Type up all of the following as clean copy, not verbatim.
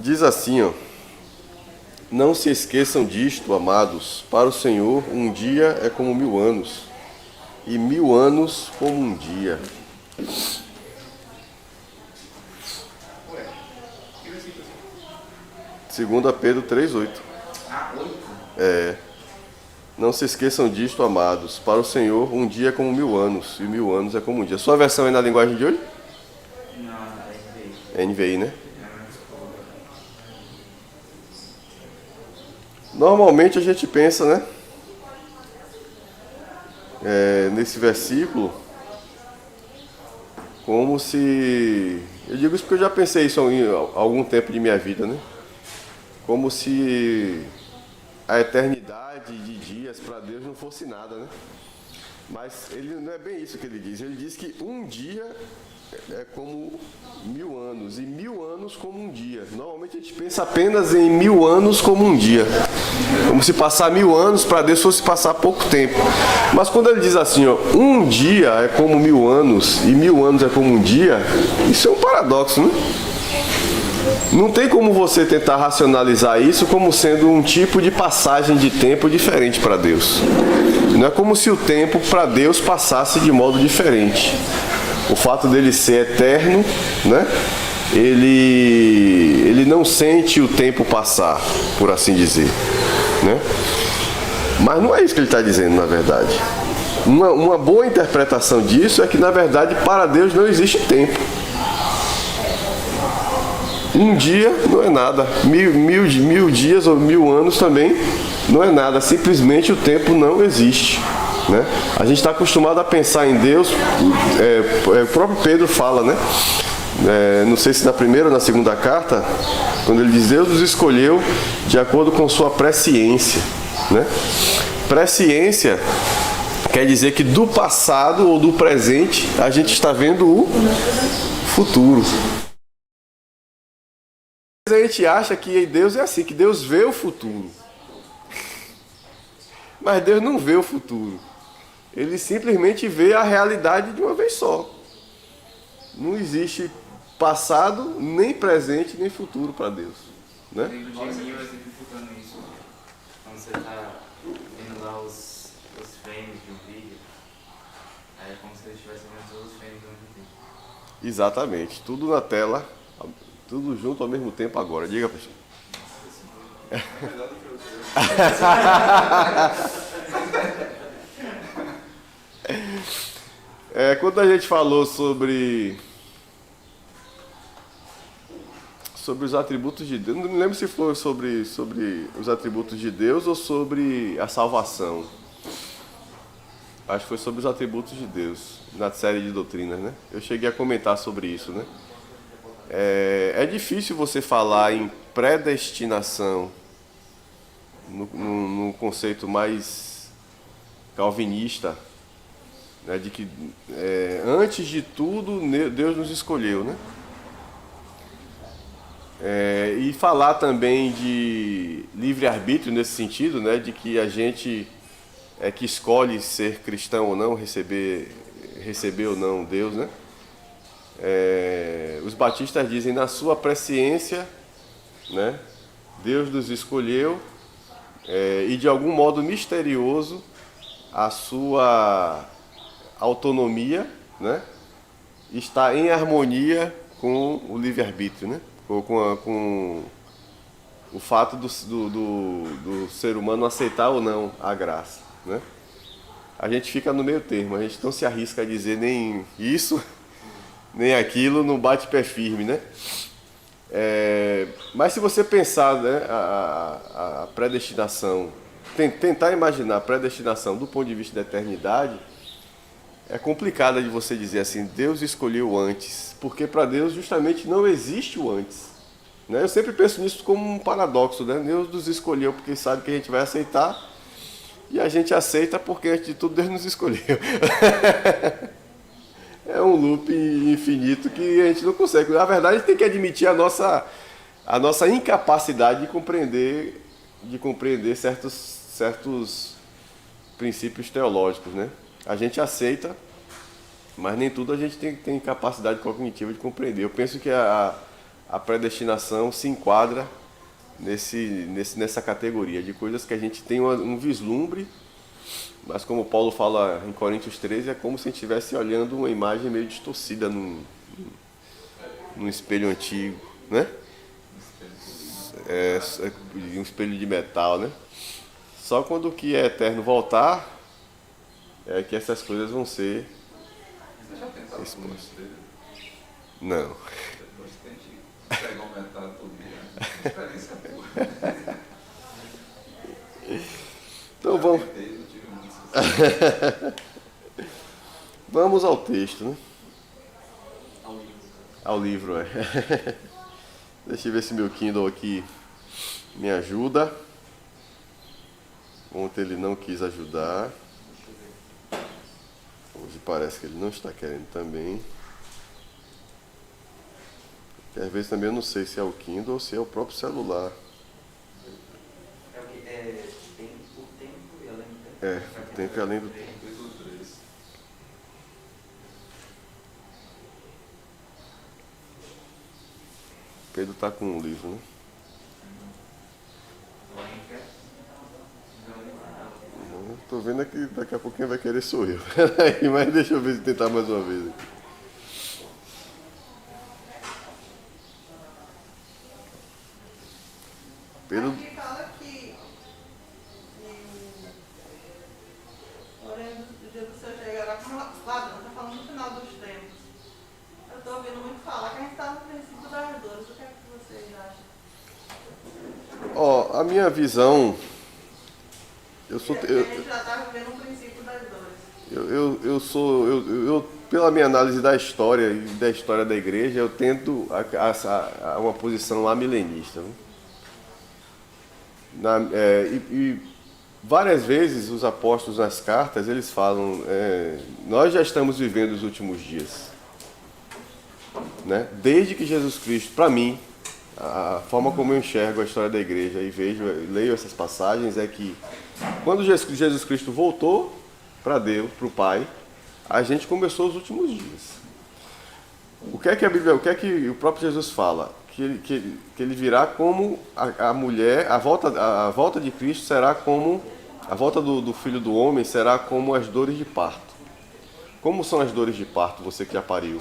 Diz assim, ó: não se esqueçam disto, amados. Para o Senhor, um dia é como 1000 anos, e 1000 anos como um dia. Segunda Pedro 3:8. Não se esqueçam disto, amados. Para o Senhor, um dia é como 1000 anos, e 1000 anos é como um dia. Sua versão é na linguagem de hoje? Não, É NVI, né? Normalmente a gente pensa, né? Nesse versículo, como se... Eu digo isso porque eu já pensei isso há algum tempo de minha vida, né? Como se a eternidade de dias para Deus não fosse nada, né? Mas ele não é bem isso que ele diz. Ele diz que um dia é como 1000 anos, e 1000 anos como um dia. Normalmente a gente pensa apenas em 1000 anos como um dia, como se passar 1000 anos para Deus fosse passar pouco tempo. Mas quando ele diz assim, ó, um dia é como 1000 anos e 1000 anos é como um dia, isso é um paradoxo, né? Não tem como você tentar racionalizar isso como sendo um tipo de passagem de tempo diferente para Deus. Não é como se o tempo para Deus passasse de modo diferente. O fato dele ser eterno, né? Ele não sente o tempo passar, por assim dizer, né? Mas não é isso que ele está dizendo, na verdade. Uma boa interpretação disso é que, na verdade, para Deus não existe tempo. Um dia não é nada, mil dias ou 1000 anos também não é nada, simplesmente o tempo não existe, né? A gente está acostumado a pensar em Deus, o próprio Pedro fala, né? Não sei se na primeira ou na segunda carta, quando ele diz: Deus nos escolheu de acordo com sua presciência, né? Presciência quer dizer que do passado ou do presente a gente está vendo o futuro. A gente acha que Deus é assim, que Deus vê o futuro. Mas Deus não vê o futuro. Ele simplesmente vê a realidade de uma vez só. Não existe passado, nem presente, nem futuro para Deus, né? Tem o Geninho exemplificando isso. Quando você está vendo lá os frames de um vídeo, aí é como se ele estivesse vendo todos os frames do mesmo vídeo. Exatamente. Tudo na tela, tudo junto ao mesmo tempo agora. Diga, pessoal. Quando a gente falou sobre os atributos de Deus, não me lembro se foi sobre os atributos de Deus ou sobre a salvação. Acho que foi sobre os atributos de Deus, na série de doutrinas, né? Eu cheguei a comentar sobre isso, né? É difícil você falar em predestinação no conceito mais calvinista, né, de que antes de tudo Deus nos escolheu, né? E falar também de livre-arbítrio nesse sentido, né, de que a gente é que escolhe ser cristão ou não, receber ou não Deus, né? Os batistas dizem: na sua presciência, né, Deus nos escolheu, e de algum modo misterioso a sua autonomia, né, está em harmonia com o livre-arbítrio, né? Com o fato do ser humano aceitar ou não a graça, né? A gente fica no meio termo, a gente não se arrisca a dizer nem isso, nem aquilo, não bate pé firme, né? Mas se você pensar, né, a predestinação, tentar imaginar a predestinação do ponto de vista da eternidade, é complicada de você dizer assim: Deus escolheu antes, porque para Deus justamente não existe o antes, né? Eu sempre penso nisso como um paradoxo, né? Deus nos escolheu porque sabe que a gente vai aceitar, e a gente aceita porque antes de tudo Deus nos escolheu. É um loop infinito que a gente não consegue. Na verdade, a gente tem que admitir a nossa incapacidade de compreender certos princípios teológicos, né? A gente aceita, mas nem tudo a gente tem capacidade cognitiva de compreender. Eu penso que a a predestinação se enquadra nessa categoria de coisas que a gente tem um vislumbre, mas como Paulo fala em Coríntios 13, é como se a gente estivesse olhando uma imagem meio distorcida num espelho antigo, né? Um espelho de metal, né? Só quando o que é eterno voltar é que essas coisas vão ser Você já pensava no expostas. espelho? Não. Depois tente pegar o metade todo dia. É uma experiência boa. Então vamos, Eu tentei, não tive muito sucesso. vamos ao texto, né? Ao livro. Ao livro, é. Deixa eu ver se meu Kindle aqui me ajuda. Ontem ele não quis ajudar. Hoje parece que ele não está querendo também. E às vezes também eu não sei se é o Kindle ou se é o próprio celular. É o que? Tem o tempo e além do tempo. É, o tempo e além do tempo. Fez os três. Pedro está com um livro, né? Alguém quer? Não. Tô vendo aqui, daqui a pouco quem vai querer sou eu. Peraí, mas deixa eu ver se tentar mais uma vez aqui. Pedro, Aqui fala que porém o dia do Senhor chegará como ladrão, está falando no final dos tempos. Eu estou ouvindo muito falar que a gente está no princípio das dores. O que é que vocês acham? ó, a minha visão, eu sou, Que a gente já está vivendo o princípio das dores. eu sou, pela minha análise da história e da história da igreja, eu tento a uma posição amilenista, né? E várias vezes os apóstolos nas cartas eles falam, nós já estamos vivendo os últimos dias, né? Desde que Jesus Cristo, para mim, a forma como eu enxergo a história da igreja e leio essas passagens é que quando Jesus Cristo voltou para Deus, para o Pai, a gente começou os últimos dias. O que é que a Bíblia, o que é que o próprio Jesus fala? Que ele virá como a mulher, a volta de Cristo será como, a volta do Filho do Homem será como as dores de parto. Como são as dores de parto, você que já pariu?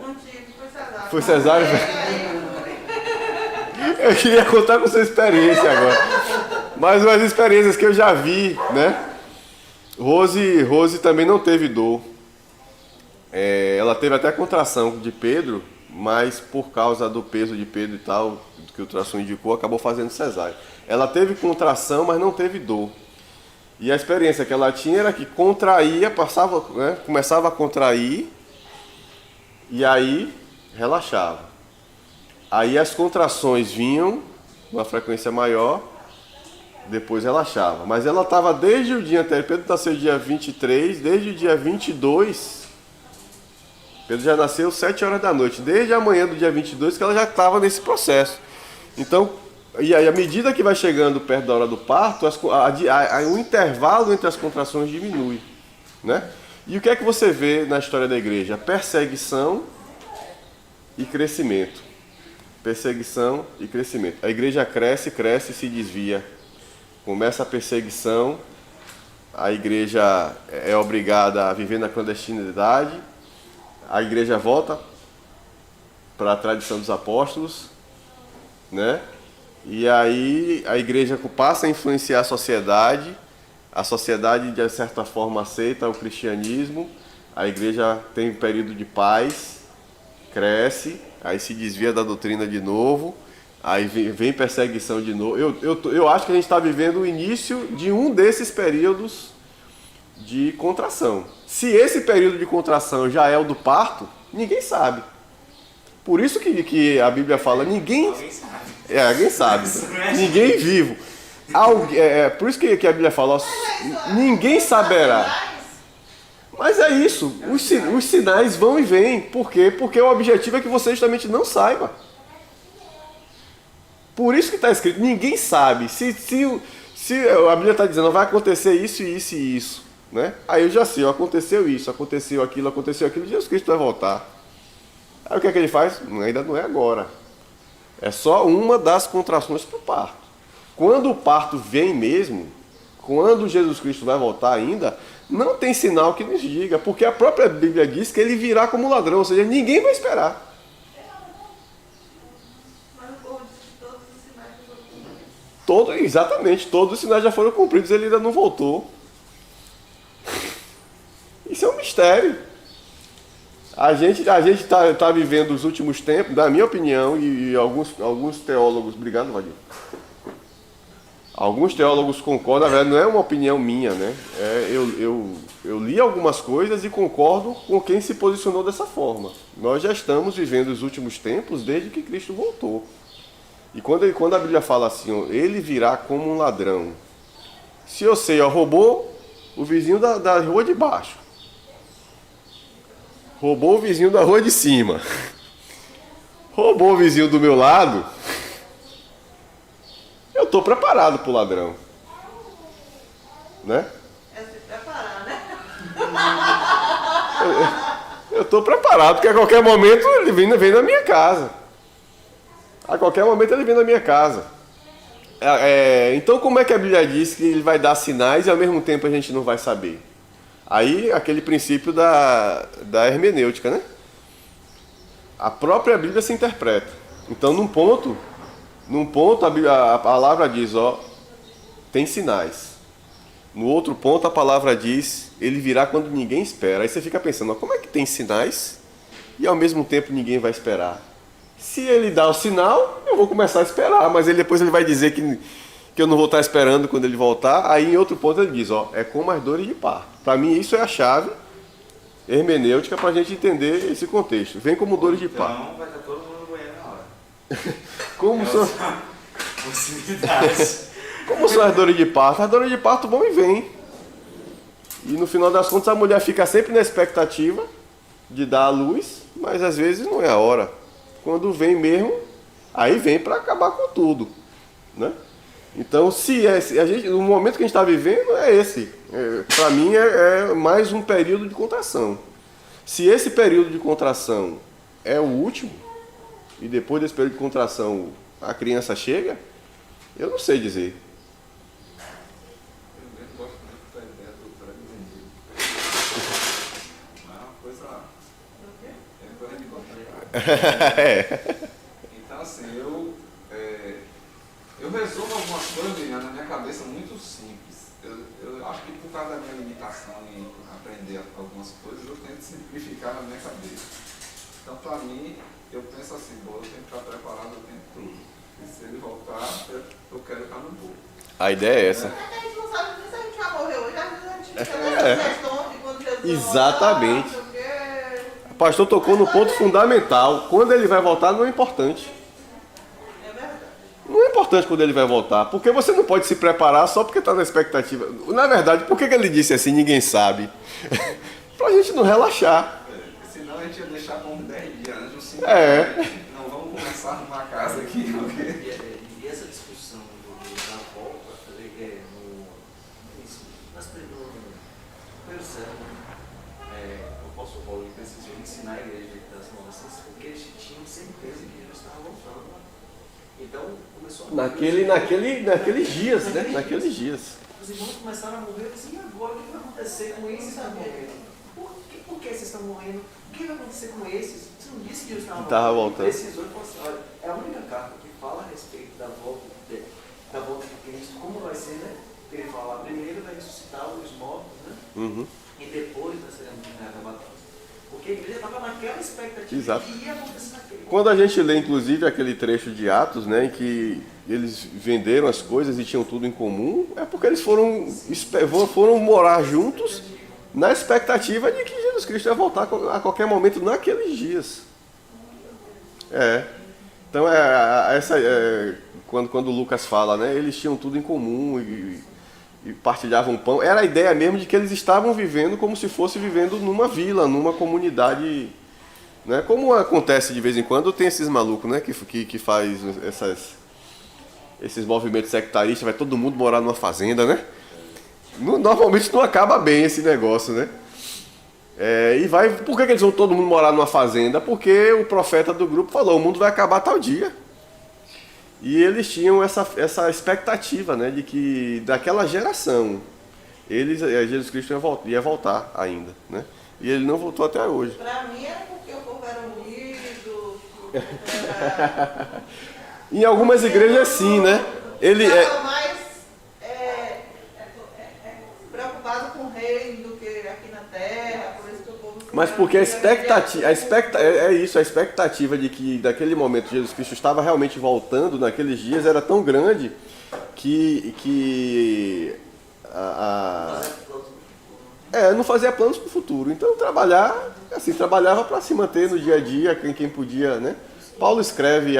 Não tive, foi cesárea. Foi cesárea? Eu queria contar com sua experiência agora. Mas umas experiências que eu já vi, né? Rose também não teve dor. Ela teve até contração de Pedro, mas por causa do peso de Pedro e tal, que o ultrassom indicou, acabou fazendo cesárea. Ela teve contração, mas não teve dor. E a experiência que ela tinha era que contraía, começava a contrair, e aí relaxava. Aí as contrações vinham, uma frequência maior, depois relaxava. Mas ela estava desde o dia anterior, Pedro nasceu dia 23, desde o dia 22... Pedro já nasceu 7 horas da noite, desde a manhã do dia 22 que ela já estava nesse processo. Então, e aí à medida que vai chegando perto da hora do parto, o intervalo entre as contrações diminui, né? E o que é que você vê na história da igreja? Perseguição e crescimento. Perseguição e crescimento. A igreja cresce e se desvia. Começa a perseguição, a igreja é obrigada a viver na clandestinidade. A igreja volta para a tradição dos apóstolos, né? E aí a igreja passa a influenciar a sociedade de certa forma aceita o cristianismo, a igreja tem um período de paz, cresce, aí se desvia da doutrina de novo, aí vem perseguição de novo. Eu acho que a gente está vivendo o início de um desses períodos de contração. Se esse período de contração já é o do parto, ninguém sabe. Por isso que a Bíblia fala, ninguém sabe. Alguém sabe. Ninguém vivo. Por isso que a Bíblia fala, ninguém saberá. Mas é isso, os sinais vão e vêm. Por quê? Porque o objetivo é que você justamente não saiba. Por isso que está escrito, ninguém sabe. Se a Bíblia está dizendo, vai acontecer isso, isso e isso. Né? Aí eu já sei, aconteceu isso, aconteceu aquilo, Jesus Cristo vai voltar. Aí o que é que ele faz? Ainda não é agora. É só uma das contrações para o parto. Quando o parto vem mesmo, quando Jesus Cristo vai voltar ainda, não tem sinal que nos diga, porque a própria Bíblia diz que ele virá como ladrão, ou seja, ninguém vai esperar. Mas o povo diz que todos os sinais já foram cumpridos. Exatamente, todos os sinais já foram cumpridos, ele ainda não voltou. Isso é um mistério. A gente tá vivendo os últimos tempos, na minha opinião, e alguns teólogos, obrigado, Vadir. Alguns teólogos concordam, na verdade não é uma opinião minha, né? Eu li algumas coisas e concordo com quem se posicionou dessa forma. Nós já estamos vivendo os últimos tempos desde que Cristo voltou. E quando a Bíblia fala assim, ó, ele virá como um ladrão. Se eu sei, ó, roubou o vizinho da rua de baixo. Roubou o vizinho da rua de cima. Roubou o vizinho do meu lado. Eu estou preparado para o ladrão. Né? É se preparar, né? Eu estou preparado, porque a qualquer momento ele vem na minha casa. A qualquer momento ele vem na minha casa. Então como é que a Bíblia diz que ele vai dar sinais e ao mesmo tempo a gente não vai saber? Aí aquele princípio da hermenêutica, né? A própria Bíblia se interpreta. Então num ponto a palavra diz, ó, tem sinais. No outro ponto a palavra diz, ele virá quando ninguém espera. Aí você fica pensando, ó, como é que tem sinais e ao mesmo tempo ninguém vai esperar? Se ele dá o sinal, eu vou começar a esperar, mas depois ele vai dizer que eu não vou estar esperando quando ele voltar. Aí em outro ponto ele diz, ó, é como as dores de parto. Para mim isso é a chave hermenêutica para a gente entender esse contexto. Vem como dores de parto. Então vai estar todo mundo banhando na hora. Como são... Possibilidades. Como são as dores de parto? As dores de parto vão e vêm. E no final das contas a mulher fica sempre na expectativa de dar a luz, mas às vezes não é a hora. Quando vem mesmo, aí vem para acabar com tudo. Né? Então, o momento que a gente está vivendo é esse. Para mim é mais um período de contração. Se esse período de contração é o último, e depois desse período de contração a criança chega, eu não sei dizer. Eu gosto muito da ideia do Fred vendido. Não é uma coisa. É coisa de gostar. Então, assim, eu resumo algumas coisas na minha cabeça muito simples. Eu acho que por causa da minha limitação em aprender algumas coisas, eu tento simplificar na minha cabeça. Então, para mim, eu penso assim, bom, eu tenho que estar preparado o tempo todo. E se ele voltar, eu quero estar no bolo. A ideia é essa. A gente não sabe nem se a gente já morreu hoje, às vezes a gente fica nessa questão de quando Jesus Exatamente. voltar, porque... O pastor tocou no ponto fundamental. Quando ele vai voltar não é importante. É verdade. Não é importante quando ele vai voltar, porque você não pode se preparar só porque está na expectativa. Na verdade, por que ele disse assim, ninguém sabe? Para a gente não relaxar. Senão a gente ia deixar como 10 dias antes, 5 Não, vamos começar numa casa aqui. E essa discussão da volta, nas primeiros anos, o apóstolo Paulo precisou ensinar a igreja das nossas, porque eles tinham certeza que Jesus estava voltando. Então, começou a Naqueles dias, né? Naqueles dias. Os irmãos começaram a morrer, assim, e agora o que vai acontecer com esses que estão morrendo? Por que vocês estão morrendo? O que vai acontecer com esses? Você não disse que Jesus estava voltando? Precisou e falou assim, olha, é a única carta que fala a respeito da volta de Cristo, como vai ser, né? Ele fala, primeiro vai ressuscitar os mortos, né? Uhum. E depois nós seremos arrebatados. Porque a igreja estava naquela expectativa. Exato. Que ia acontecer naquele. Quando a gente lê, inclusive, aquele trecho de Atos, né, em que eles venderam as coisas e tinham tudo em comum, é porque eles foram morar juntos na expectativa de que Jesus Cristo ia voltar a qualquer momento naqueles dias. Então, quando Lucas fala, né, eles tinham tudo em comum e partilhavam pão, era a ideia mesmo de que eles estavam vivendo como se fosse vivendo numa vila, numa comunidade, né? Como acontece de vez em quando, tem esses malucos, né, que faz esses movimentos sectaristas, vai todo mundo morar numa fazenda, né? Normalmente não acaba bem esse negócio, né? Por que eles vão todo mundo morar numa fazenda? Porque o profeta do grupo falou, o mundo vai acabar tal dia. E eles tinham essa expectativa, né, de que daquela geração, Jesus Cristo ia voltar ainda, né? E ele não voltou até hoje. Para mim era porque o povo era unido, o povo era... Em algumas igrejas sim, né? Ele estava mais preocupado com o reino do que aqui na terra, por isso que o povo... Mas porque a expectativa de que naquele momento Jesus Cristo estava realmente voltando naqueles dias era tão grande que não fazia planos para o futuro. Então trabalhava para se manter no dia a dia, quem podia, né? Paulo escreve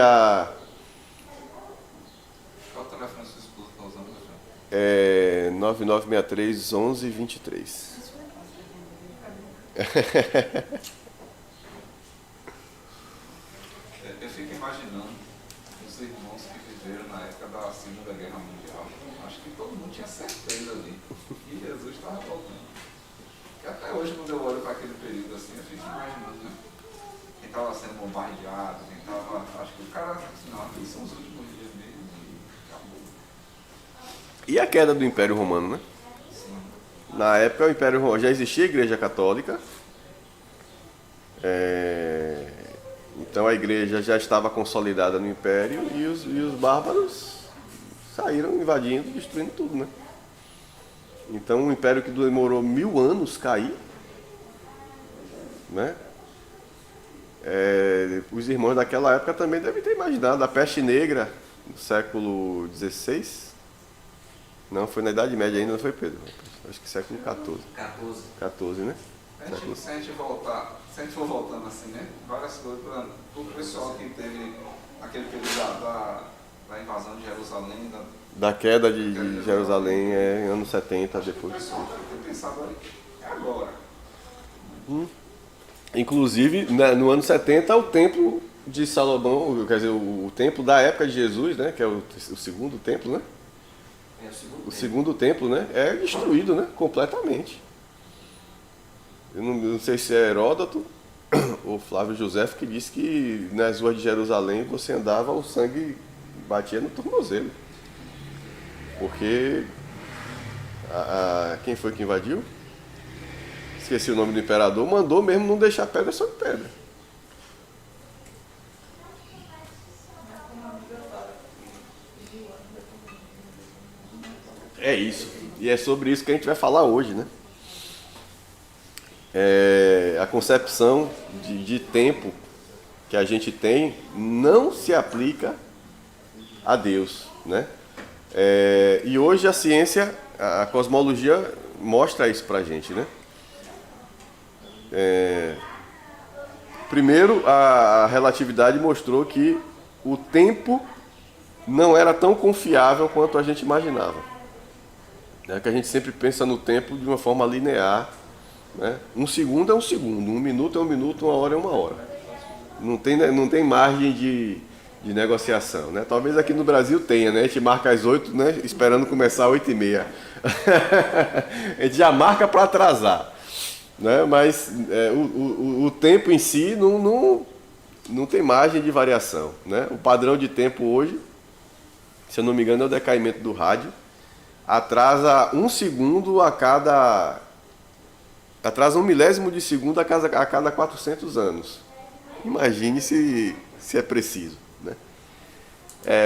Qual o telefone que sua esposa está usando, meu filho? 9963 1123. Eu fico imaginando os irmãos que viveram na época da Segunda Guerra Mundial. Acho que todo mundo tinha certeza ali que Jesus estava voltando. E até hoje, quando eu olho para aquele período assim, eu fico imaginando, né? Quem estava sendo bombardeado, quem estava... Acho que o cara assim, não, aqui são os últimos dias mesmo e acabou. E a queda do Império Romano, né? Sim. Na época o Império Romano já existia a Igreja Católica. Então a igreja já estava consolidada no Império e os bárbaros saíram invadindo, destruindo tudo, né? Então um império que demorou 1000 anos cair, né? Os irmãos daquela época também devem ter imaginado a peste negra no século XVI. Não, foi na Idade Média ainda, não foi, Pedro? Acho que século XIV. 14, né? Se a gente for voltando assim, né? Várias coisas para o pessoal que teve aquele período da invasão de Jerusalém, da queda de Jerusalém, anos 70 depois. O pessoal tem pensado ali, é agora. Inclusive, né, no ano 70, o templo de Salomão, quer dizer, o templo da época de Jesus, né? Que é o segundo templo, né? O segundo templo, né? É destruído, né? Completamente. Eu não sei se é Heródoto ou Flávio Josefo que disse que nas ruas de Jerusalém você andava, o sangue batia no tornozelo. Porque quem foi que invadiu? Esqueci o nome do imperador, mandou mesmo não deixar pedra sobre pedra. É isso. E é sobre isso que a gente vai falar hoje, né? A concepção de tempo que a gente tem não se aplica a Deus, né? E hoje a ciência, a cosmologia mostra isso pra gente, né? Primeiro, a relatividade mostrou que o tempo não era tão confiável quanto a gente imaginava. Que a gente sempre pensa no tempo de uma forma linear, né? Um segundo é um segundo, um minuto é um minuto, uma hora é uma hora. Não tem margem de negociação, né? Talvez aqui no Brasil tenha, né? A gente marca às 8, né? Esperando começar às 8h30. A gente já marca para atrasar, né? Mas o tempo em si não tem margem de variação, né? O padrão de tempo hoje, se eu não me engano, é o decaimento do rádio. Atrasa 1 segundo atrasa 1 milésimo de segundo a cada 400 anos. Imagine se é preciso, né?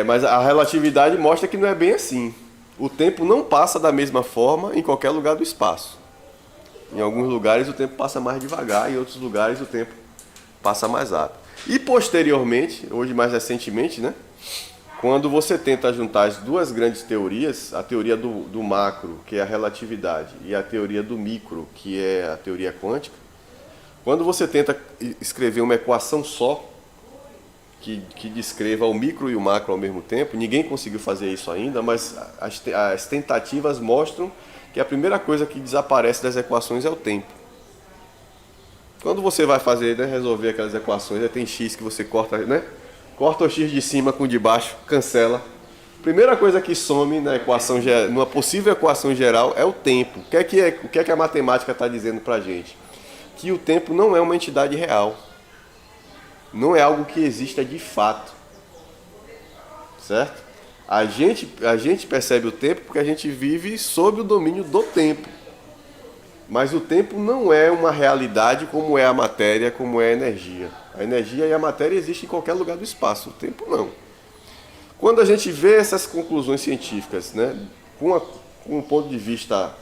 Mas a relatividade mostra que não é bem assim. O tempo não passa da mesma forma em qualquer lugar do espaço. Em alguns lugares o tempo passa mais devagar, em outros lugares o tempo passa mais rápido. E posteriormente, hoje mais recentemente, né? Quando você tenta juntar as duas grandes teorias, a teoria do macro, que é a relatividade, e a teoria do micro, que é a teoria quântica, quando você tenta escrever uma equação só, que descreva o micro e o macro ao mesmo tempo, ninguém conseguiu fazer isso ainda, mas as tentativas mostram que a primeira coisa que desaparece das equações é o tempo. Quando você vai fazer, né, resolver aquelas equações, tem x que você corta, né? Corta o x de cima com o de baixo, cancela. Primeira coisa que some na equação, numa possível equação geral é o tempo. O que é que a matemática está dizendo para a gente? Que o tempo não é uma entidade real. Não é algo que exista de fato. certo? A gente percebe o tempo porque a gente vive sob o domínio do tempo. Mas o tempo não é uma realidade como é a matéria, como é a energia. A energia e a matéria existem em qualquer lugar do espaço, o tempo não. Quando a gente vê essas conclusões científicas, né, com um ponto de vista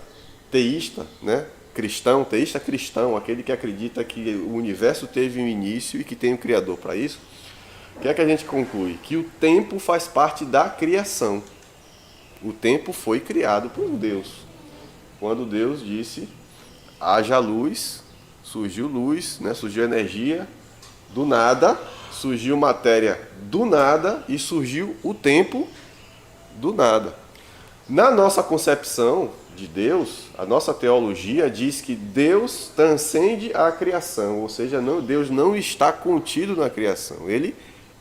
teísta, né, teísta cristão, aquele que acredita que o universo teve um início e que tem um criador para isso, o que é que a gente conclui? Que o tempo faz parte da criação. O tempo foi criado por Deus. Quando Deus disse, haja luz, né? Surgiu energia do nada, surgiu matéria do nada e surgiu o tempo do nada. Na nossa concepção de Deus, a nossa teologia diz que Deus transcende a criação, ou seja, Deus não está contido na criação, ele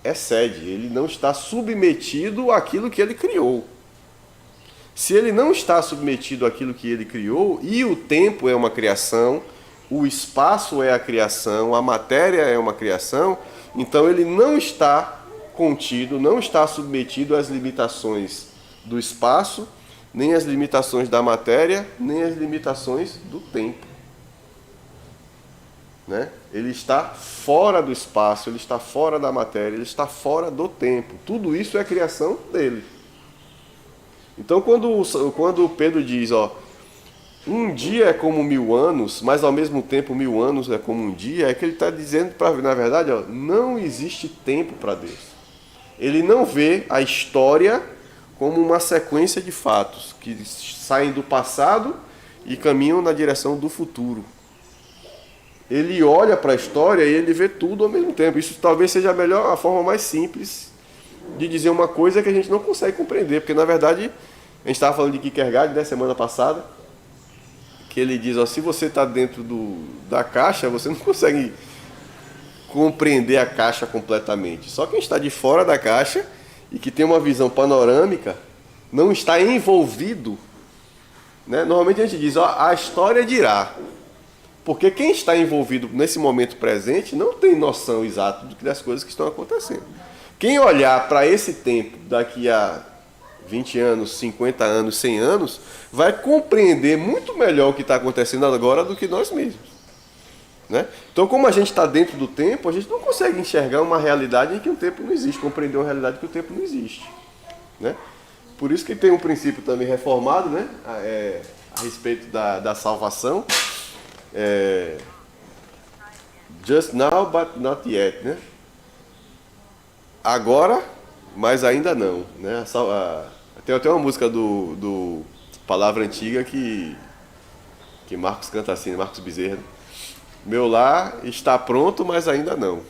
excede, ele não está submetido àquilo que ele criou. Se ele não está submetido àquilo que ele criou, e o tempo é uma criação, o espaço é a criação, a matéria é uma criação, então ele não está contido, não está submetido às limitações do espaço, nem às limitações da matéria, nem às limitações do tempo. Né? Ele está fora do espaço, ele está fora da matéria, ele está fora do tempo. Tudo isso é criação dele. Então, quando Pedro diz, um dia é como 1000 anos, mas ao mesmo tempo 1000 anos é como um dia, é que ele está dizendo, na verdade, não existe tempo para Deus. Ele não vê a história como uma sequência de fatos que saem do passado e caminham na direção do futuro. Ele olha para a história e ele vê tudo ao mesmo tempo. Isso talvez seja a forma mais simples de dizer uma coisa que a gente não consegue compreender, porque na verdade a gente estava falando de Kierkegaard, né, semana passada, que ele diz, se você está dentro da caixa, você não consegue compreender a caixa completamente. Só quem está de fora da caixa e que tem uma visão panorâmica não está envolvido, né? Normalmente a gente diz, a história dirá, porque quem está envolvido nesse momento presente não tem noção exata das coisas que estão acontecendo. Quem olhar para esse tempo daqui a 20 anos, 50 anos, 100 anos, vai compreender muito melhor o que está acontecendo agora do que nós mesmos. Né? Então, como a gente está dentro do tempo, a gente não consegue enxergar uma realidade em que o tempo não existe, compreender uma realidade em que o tempo não existe. Né? Por isso que tem um princípio também reformado, né? A respeito da salvação. Just now, but not yet. Né? Agora, mas ainda não. Né? Tem até uma música do Palavra Antiga que Marcos canta assim, né? Marcos Bezerra. Meu lar está pronto, mas ainda não.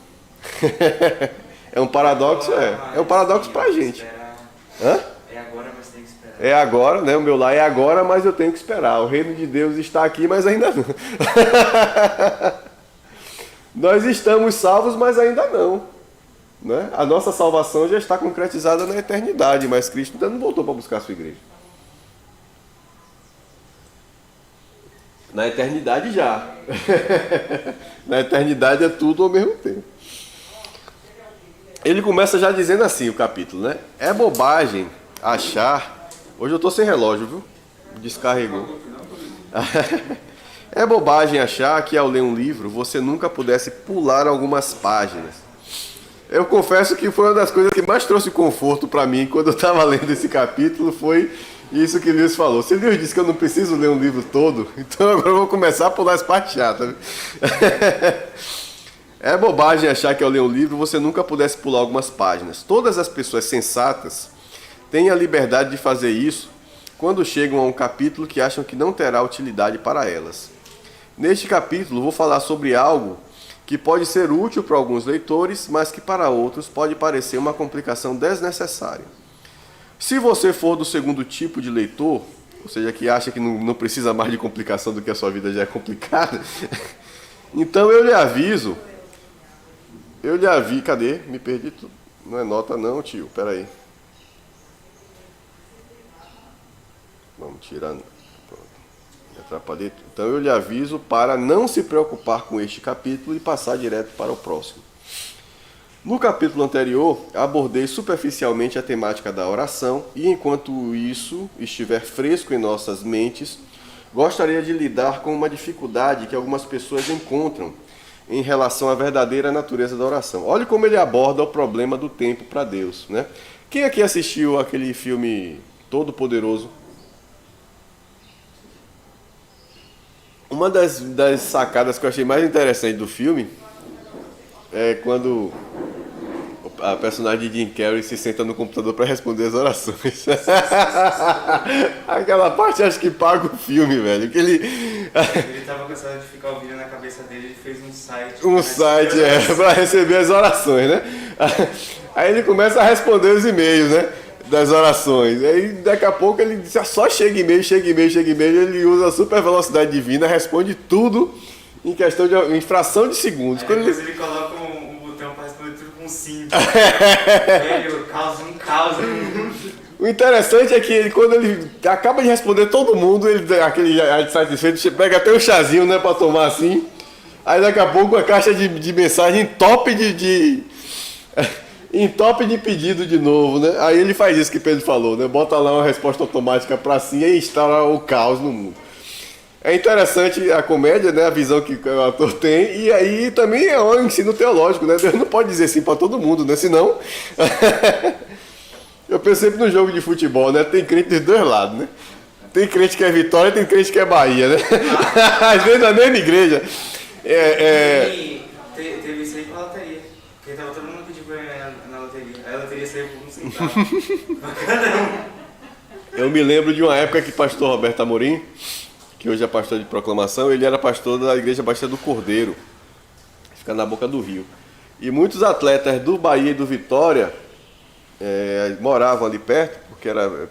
É um paradoxo, é um paradoxo pra gente. Hã? É agora, mas tem que esperar. É agora, né? O meu lar é agora, mas eu tenho que esperar. O reino de Deus está aqui, mas ainda não. Nós estamos salvos, mas ainda não. Né? A nossa salvação já está concretizada na eternidade, mas Cristo ainda não voltou para buscar a sua igreja. Na eternidade já. Na eternidade é tudo ao mesmo tempo. Ele começa já dizendo assim, o capítulo, né? É bobagem achar... Hoje eu estou sem relógio, viu? Descarregou. É bobagem achar que ao ler um livro você nunca pudesse pular algumas páginas. Eu confesso que foi uma das coisas que mais trouxe conforto para mim quando eu estava lendo esse capítulo, foi isso que Deus falou. Se Deus disse que eu não preciso ler um livro todo, então agora eu vou começar a pular as partes chatas. É bobagem achar que ao ler um livro você nunca pudesse pular algumas páginas. Todas as pessoas sensatas têm a liberdade de fazer isso quando chegam a um capítulo que acham que não terá utilidade para elas. Neste capítulo vou falar sobre algo que pode ser útil para alguns leitores, mas que para outros pode parecer uma complicação desnecessária. Se você for do segundo tipo de leitor, ou seja, que acha que não precisa mais de complicação do que a sua vida já é complicada, então eu lhe aviso, cadê? Me perdi tudo. Não é nota não, tio, peraí. Vamos tirar, pronto, me atrapalhei. Então eu lhe aviso para não se preocupar com este capítulo e passar direto para o próximo. No capítulo anterior, abordei superficialmente a temática da oração e, enquanto isso estiver fresco em nossas mentes, gostaria de lidar com uma dificuldade que algumas pessoas encontram em relação à verdadeira natureza da oração. Olha como ele aborda o problema do tempo para Deus, né? Quem aqui assistiu aquele filme Todo-Poderoso? Uma das sacadas que eu achei mais interessante do filme é quando a personagem de Jim Carrey se senta no computador para responder as orações. Aquela parte acho que paga o filme, velho. Que Ele tava cansado de ficar ouvindo na cabeça dele, ele fez um site. Um site, para receber as orações, né? Aí ele começa a responder os e-mails, né? Das orações. Aí daqui a pouco ele só chega e-mail, ele usa a super velocidade divina, responde tudo em questão em fração de segundos. Quando ele coloca um botão para responder tudo com sim. Velho, causa um caos. O interessante é que quando ele acaba de responder todo mundo, ele aquele satisfeito, pega até um chazinho, né, para tomar assim. Aí daqui a pouco a caixa de mensagem top em top de pedido de novo, né? Aí ele faz isso que Pedro falou, né? Bota lá uma resposta automática para si e instala o caos no mundo. É interessante a comédia, né? A visão que o ator tem, e aí também é um ensino teológico, né? Deus não pode dizer sim para todo mundo, né? Senão... Eu penso sempre no jogo de futebol, né? Tem crente dos dois lados, né? Tem crente que é Vitória e tem crente que é Bahia, né? Às vezes na mesma igreja. Teve isso aí com a loteria. Porque tava todo mundo pedindo pra ganhar na loteria. Aí a loteria saiu por um centavo. Pra cada um. Eu me lembro de uma época que o pastor Roberto Amorim, que hoje é pastor de proclamação, ele era pastor da Igreja Batista do Cordeiro, fica na boca do rio. E muitos atletas do Bahia e do Vitória moravam ali perto, porque era...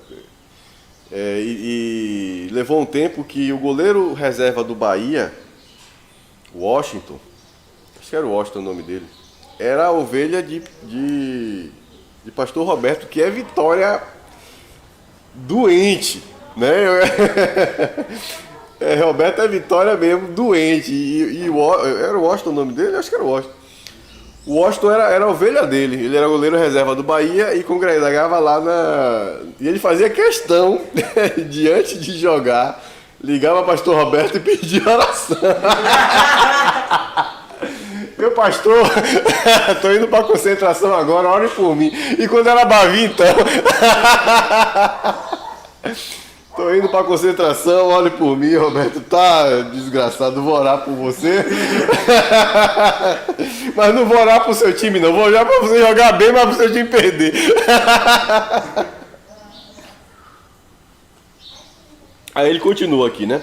e levou um tempo que o goleiro reserva do Bahia, Washington, acho que era Washington o nome dele, era a ovelha de pastor Roberto, que é Vitória doente, né? Roberto é Vitória mesmo, doente, era o Washington o nome dele? Acho que era o Washington. O Washington era a ovelha dele, ele era goleiro reserva do Bahia e congregava lá e ele fazia questão, de antes de jogar, ligava para o pastor Roberto e pedia oração. Meu pastor, estou indo para a concentração agora, ore por mim. E quando era Bavi, então... Estou indo para a concentração, ore por mim, Roberto. Tá desgraçado, vou orar por você. Mas não vou orar para o seu time, não. Vou orar para você jogar bem, mas para o seu time perder. Aí ele continua aqui, né?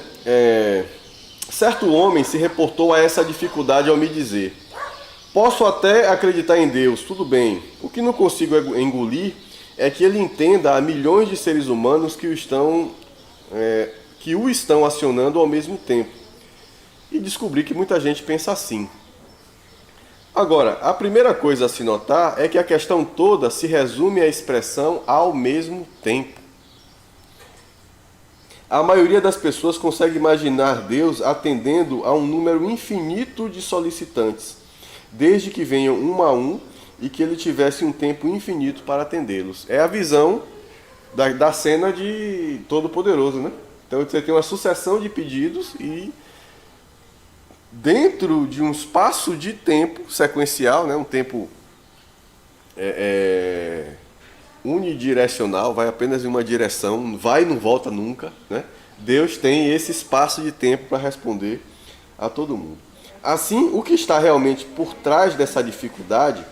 Certo homem se reportou a essa dificuldade ao me dizer: posso até acreditar em Deus, tudo bem. O que não consigo engolir é que ele entenda a milhões de seres humanos que o estão acionando ao mesmo tempo. E descobri que muita gente pensa assim. Agora, a primeira coisa a se notar é que a questão toda se resume à expressão ao mesmo tempo. A maioria das pessoas consegue imaginar Deus atendendo a um número infinito de solicitantes, desde que venham um a um e que ele tivesse um tempo infinito para atendê-los. É a visão da cena de Todo-Poderoso, né? Então você tem uma sucessão de pedidos e dentro de um espaço de tempo sequencial, né? Um tempo unidirecional, vai apenas em uma direção, vai e não volta nunca, né? Deus tem esse espaço de tempo para responder a todo mundo. Assim, o que está realmente por trás dessa dificuldade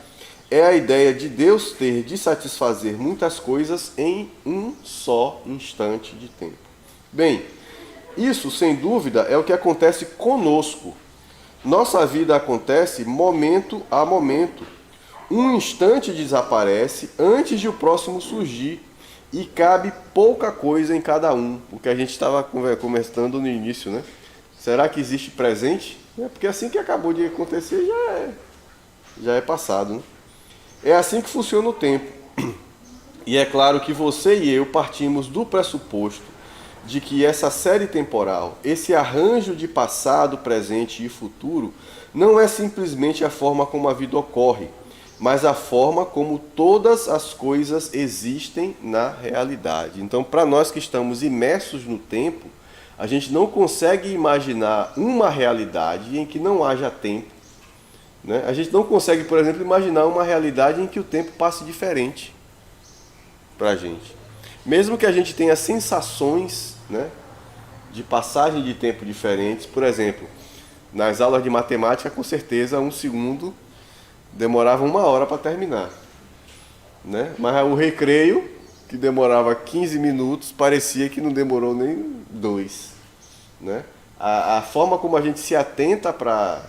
é a ideia de Deus ter de satisfazer muitas coisas em um só instante de tempo. Bem, isso, sem dúvida, é o que acontece conosco. Nossa vida acontece momento a momento. Um instante desaparece antes de o próximo surgir e cabe pouca coisa em cada um. O que a gente estava conversando no início, né? Será que existe presente? Porque assim que acabou de acontecer já é passado, né? É assim que funciona o tempo. E é claro que você e eu partimos do pressuposto de que essa série temporal, esse arranjo de passado, presente e futuro, não é simplesmente a forma como a vida ocorre, mas a forma como todas as coisas existem na realidade. Então, para nós que estamos imersos no tempo, a gente não consegue imaginar uma realidade em que não haja tempo, né? A gente não consegue, por exemplo, imaginar uma realidade em que o tempo passe diferente para a gente. Mesmo que a gente tenha sensações, né, de passagem de tempo diferentes, por exemplo, nas aulas de matemática, com certeza, 1 segundo demorava 1 hora para terminar, né? Mas o recreio, que demorava 15 minutos, parecia que não demorou nem 2, né? A forma como a gente se atenta para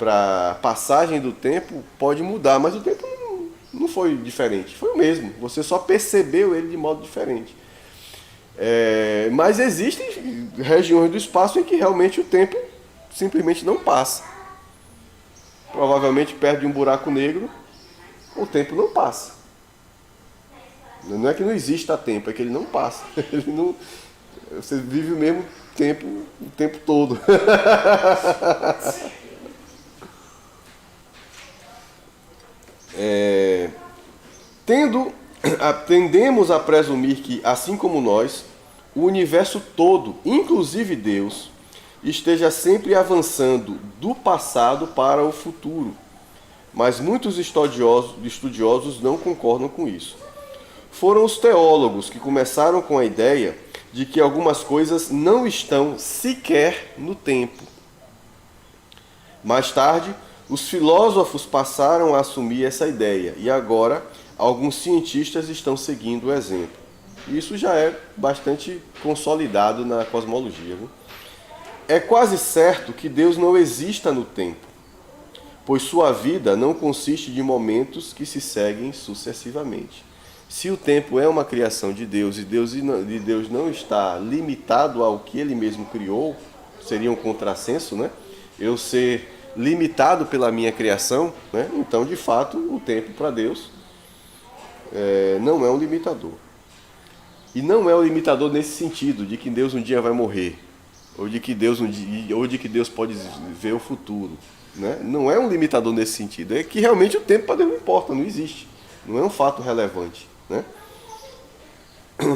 a passagem do tempo pode mudar, mas o tempo não foi diferente, foi o mesmo, você só percebeu ele de modo diferente. Mas existem regiões do espaço em que realmente o tempo simplesmente não passa. Provavelmente perto de um buraco negro, o tempo não passa. Não é que não exista tempo, é que ele não passa. Ele não, você vive o mesmo tempo o tempo todo. Tendemos a presumir que, assim como nós, o universo todo, inclusive Deus, esteja sempre avançando do passado para o futuro. Mas muitos estudiosos não concordam com isso. Foram os teólogos que começaram com a ideia de que algumas coisas não estão sequer no tempo. Mais tarde, os filósofos passaram a assumir essa ideia e agora alguns cientistas estão seguindo o exemplo. Isso já é bastante consolidado na cosmologia, viu? É quase certo que Deus não exista no tempo, pois sua vida não consiste de momentos que se seguem sucessivamente. Se o tempo é uma criação de Deus e Deus não está limitado ao que ele mesmo criou, seria um contrassenso, né? Eu ser limitado pela minha criação, né? Então, de fato, o tempo para Deus não é um limitador. E não é um limitador nesse sentido, de que Deus um dia vai morrer, ou de que Deus pode ver o futuro, né? Não é um limitador nesse sentido, é que realmente o tempo para Deus não importa, não existe, não é um fato relevante, né?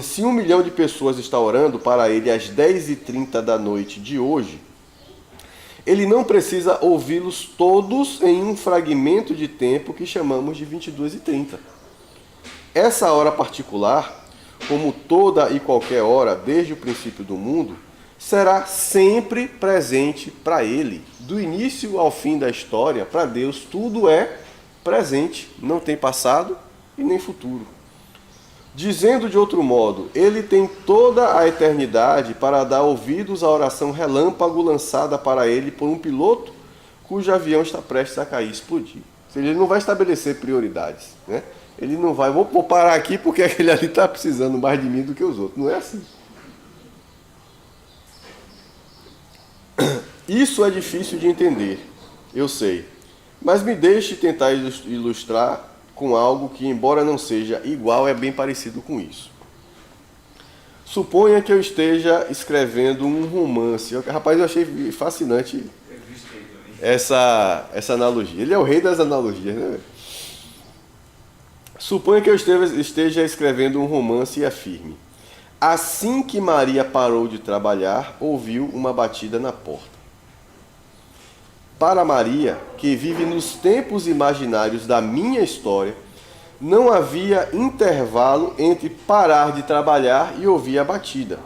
Se 1 milhão de pessoas está orando para ele às 10h30 da noite de hoje, ele não precisa ouvi-los todos em um fragmento de tempo que chamamos de 22h30. Essa hora particular, como toda e qualquer hora desde o princípio do mundo, será sempre presente para ele. Do início ao fim da história, para Deus, tudo é presente, não tem passado e nem futuro. Dizendo de outro modo, ele tem toda a eternidade para dar ouvidos à oração relâmpago lançada para ele por um piloto cujo avião está prestes a cair e explodir. Ou seja, ele não vai estabelecer prioridades, né? Ele não vai, vou parar aqui porque aquele ali está precisando mais de mim do que os outros. Não é assim. Isso é difícil de entender, eu sei. Mas me deixe tentar ilustrar com algo que, embora não seja igual, é bem parecido com isso. Suponha que eu esteja escrevendo um romance. Rapaz, eu achei fascinante essa analogia. Ele é o rei das analogias, né? Suponha que eu esteja escrevendo um romance e afirme: assim que Maria parou de trabalhar, ouviu uma batida na porta. Para Maria, que vive nos tempos imaginários da minha história, não havia intervalo entre parar de trabalhar e ouvir a batida,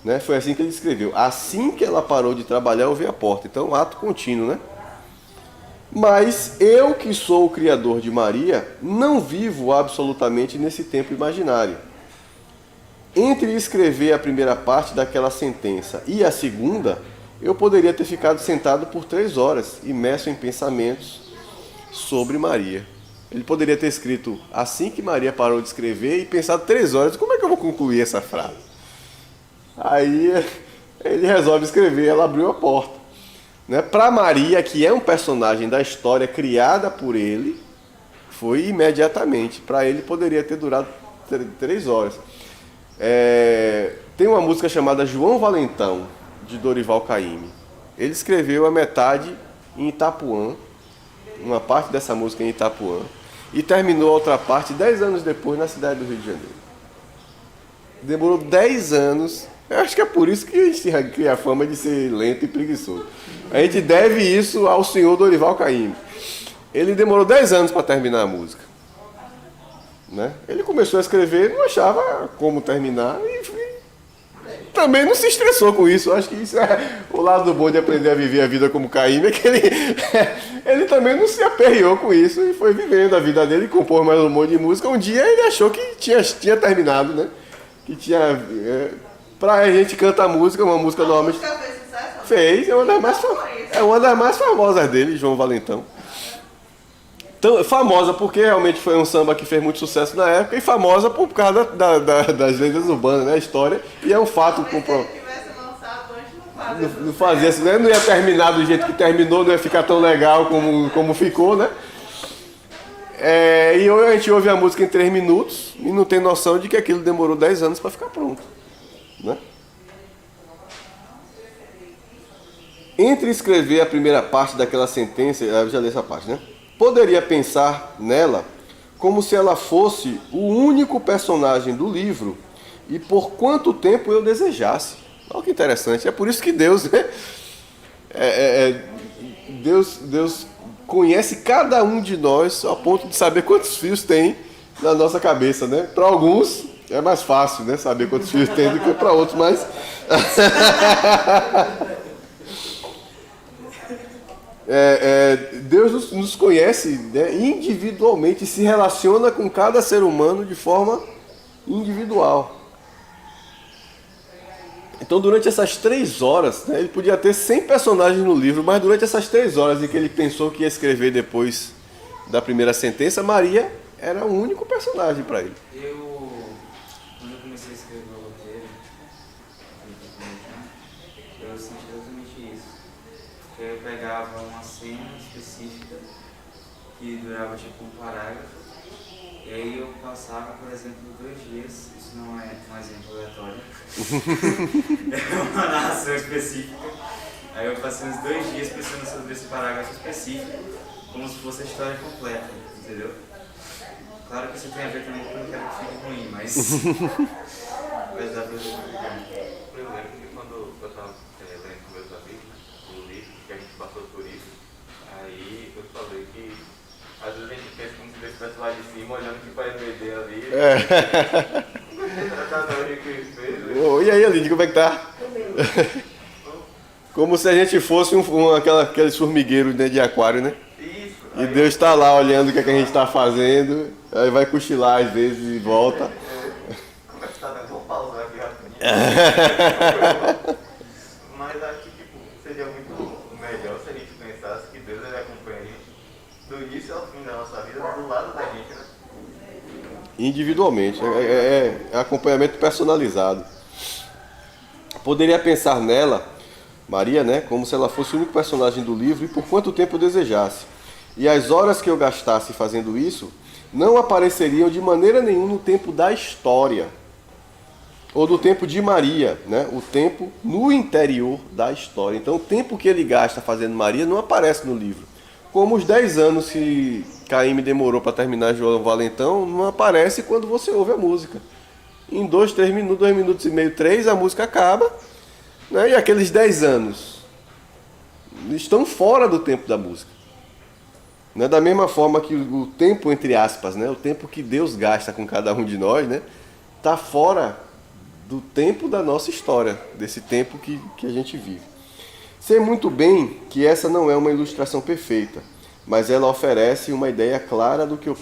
né? Foi assim que ele escreveu. Assim que ela parou de trabalhar, ouvi a porta. Então, ato contínuo, né? Mas eu, que sou o criador de Maria, não vivo absolutamente nesse tempo imaginário. Entre escrever a primeira parte daquela sentença e a segunda, eu poderia ter ficado sentado por 3 horas, imerso em pensamentos sobre Maria. Ele poderia ter escrito assim que Maria parou de escrever e pensado 3 horas, como é que eu vou concluir essa frase? Aí ele resolve escrever, ela abriu a porta. Né? Para Maria, que é um personagem da história criada por ele, foi imediatamente. Para ele poderia ter durado 3 horas. Tem uma música chamada João Valentão, de Dorival Caymmi. Ele escreveu a metade em Itapuã uma parte dessa música em Itapuã, e terminou a outra parte 10 anos depois na cidade do Rio de Janeiro. Demorou 10 anos. Eu acho que é por isso que a gente cria a fama de ser lento e preguiçoso. A gente deve isso ao senhor Dorival Caymmi. Ele demorou 10 anos para terminar a música. Né? Ele começou a escrever, não achava como terminar e também não se estressou com isso. Eu acho que isso é o lado bom de aprender a viver a vida como Caymmi, é que ele também não se aperreou com isso e foi vivendo a vida dele, compôs mais um monte de música. Um dia ele achou que tinha terminado, né? Que tinha... pra gente cantar música, uma música normalmente... A música fez sucesso? Fez, é uma das mais famosas dele, João Valentão. Então, famosa porque realmente foi um samba que fez muito sucesso na época e famosa por causa das lendas urbanas, né? A história, e é um fato comprovado. Se ele tivesse lançado antes, Não fazia assim, né? Não ia terminar do jeito que terminou, não ia ficar tão legal como ficou, né? E hoje a gente ouve a música em 3 minutos e não tem noção de que aquilo demorou 10 anos para ficar pronto, né? Entre escrever a primeira parte daquela sentença, eu já li essa parte, né? Poderia pensar nela como se ela fosse o único personagem do livro e por quanto tempo eu desejasse. Olha que interessante, é por isso que Deus, né? Deus conhece cada um de nós ao ponto de saber quantos fios tem na nossa cabeça, né? Para alguns é mais fácil, né? Saber quantos fios tem do que para outros, mas... Deus nos conhece, né, individualmente, se relaciona com cada ser humano de forma individual. Então, durante essas 3 horas, né, ele podia ter 100 personagens no livro, mas durante essas 3 horas em que ele pensou que ia escrever depois da primeira sentença, Maria era o único personagem para ele. Quando eu comecei a escrever o roteiro, eu senti exatamente isso. Eu pegava uma cena específica que durava tipo um parágrafo, e aí eu passava, por exemplo, 2 dias, isso não é um exemplo aleatório, é uma narração específica, aí eu passei uns 2 dias pensando sobre esse parágrafo específico, como se fosse a história completa, entendeu? Claro que isso tem a ver também com o que eu quero que fique ruim, mas dá pra explicar. Eu lembro que quando eu estava lendo com meus amigos, o livro, que a gente passou por isso, aí eu falei que às vezes a gente pensa como se Deus estivesse lá de cima, olhando que para MD ali. E aí, Aline, como é que tá? Como se a gente fosse aquele formigueiro, né, de aquário, né? Isso. E Deus está lá olhando o que a gente está fazendo, aí vai cochilar às vezes e volta. Como é que tá dando? Vou pausar aqui rapidinho. Mas acho que seria muito melhor se a gente pensasse que Deus ele acompanha a gente do início ao fim da nossa vida, do lado da gente, né? Individualmente, é acompanhamento personalizado. Poderia pensar nela, Maria, né, como se ela fosse o único personagem do livro e por quanto tempo eu desejasse. E as horas que eu gastasse fazendo isso não apareceriam de maneira nenhuma no tempo da história ou do tempo de Maria, né? O tempo no interior da história. Então o tempo que ele gasta fazendo Maria não aparece no livro. Como os 10 anos que Caymmi demorou para terminar João Valentão, não aparece quando você ouve a música. Em 2 minutos, 2 minutos e meio, 3, a música acaba, né? E aqueles 10 anos estão fora do tempo da música. Né? Da mesma forma que o tempo, entre aspas, né? O tempo que Deus gasta com cada um de nós, né? Está fora do tempo da nossa história, desse tempo que a gente vive. Sei muito bem que essa não é uma ilustração perfeita, mas ela oferece uma ideia clara do que eu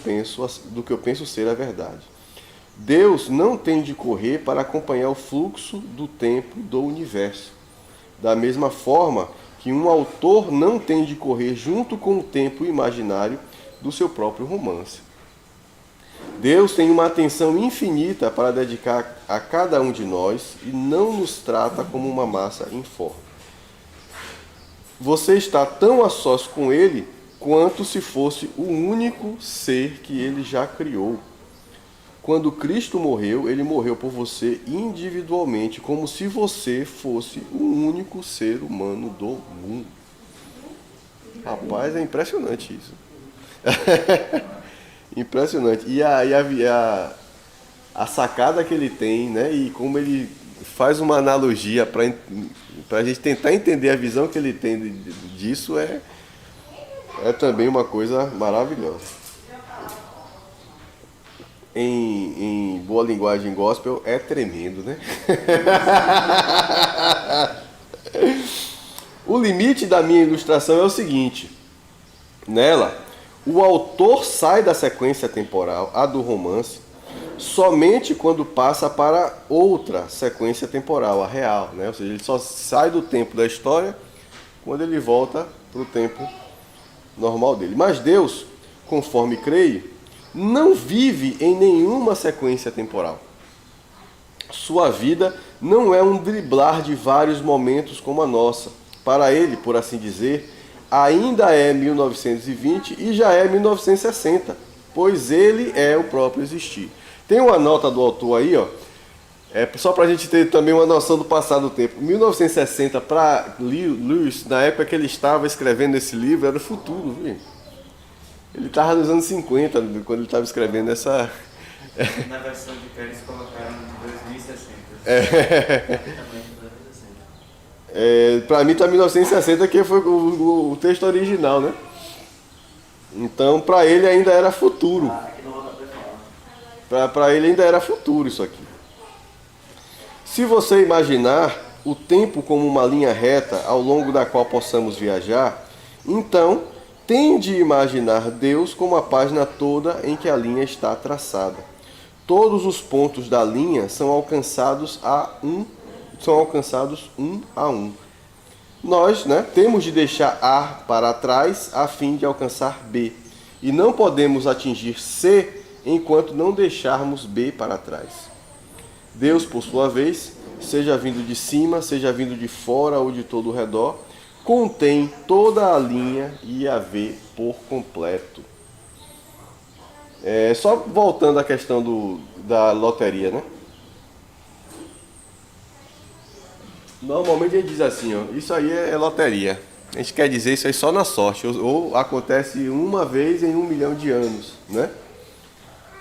penso ser a verdade. Deus não tem de correr para acompanhar o fluxo do tempo do universo. Da mesma forma que um autor não tem de correr junto com o tempo imaginário do seu próprio romance. Deus tem uma atenção infinita para dedicar a cada um de nós e não nos trata como uma massa informe. Você está tão a sós com Ele quanto se fosse o único ser que Ele já criou. Quando Cristo morreu, Ele morreu por você individualmente, como se você fosse o único ser humano do mundo. Rapaz, é impressionante isso. Impressionante. A sacada que ele tem, né? E como ele faz uma analogia para a gente tentar entender a visão que ele tem disso é também uma coisa maravilhosa. Em boa linguagem gospel, é tremendo, né? O limite da minha ilustração é o seguinte. Nela, o autor sai da sequência temporal, a do romance, somente quando passa para outra sequência temporal, a real, né? Ou seja, ele só sai do tempo da história quando ele volta para o tempo normal dele. Mas Deus, conforme creio, não vive em nenhuma sequência temporal. Sua vida não é um driblar de vários momentos como a nossa. Para ele, por assim dizer, ainda é 1920 e já é 1960, pois ele é o próprio existir. Tem uma nota do autor aí, ó, só para a gente ter também uma noção do passado do tempo. 1960 para Lewis, na época que ele estava escrevendo esse livro, era o futuro, viu? Ele estava nos anos 50, quando ele estava escrevendo essa... Na versão de que eles colocaram 2060. Para mim está 1960, que foi o texto original, né? Então, para ele ainda era futuro. Para ele ainda era futuro isso aqui. Se você imaginar o tempo como uma linha reta ao longo da qual possamos viajar, então tende a imaginar Deus como a página toda em que a linha está traçada. Todos os pontos da linha são alcançados um a um. Nós, né, temos de deixar A para trás a fim de alcançar B. E não podemos atingir C enquanto não deixarmos B para trás. Deus, por sua vez, seja vindo de cima, seja vindo de fora ou de todo o redor, contém toda a linha e a vê por completo. Só voltando à questão da loteria, né? Normalmente a gente diz assim, ó, isso aí é loteria. A gente quer dizer isso aí só na sorte, ou acontece uma vez em 1 milhão de anos, né?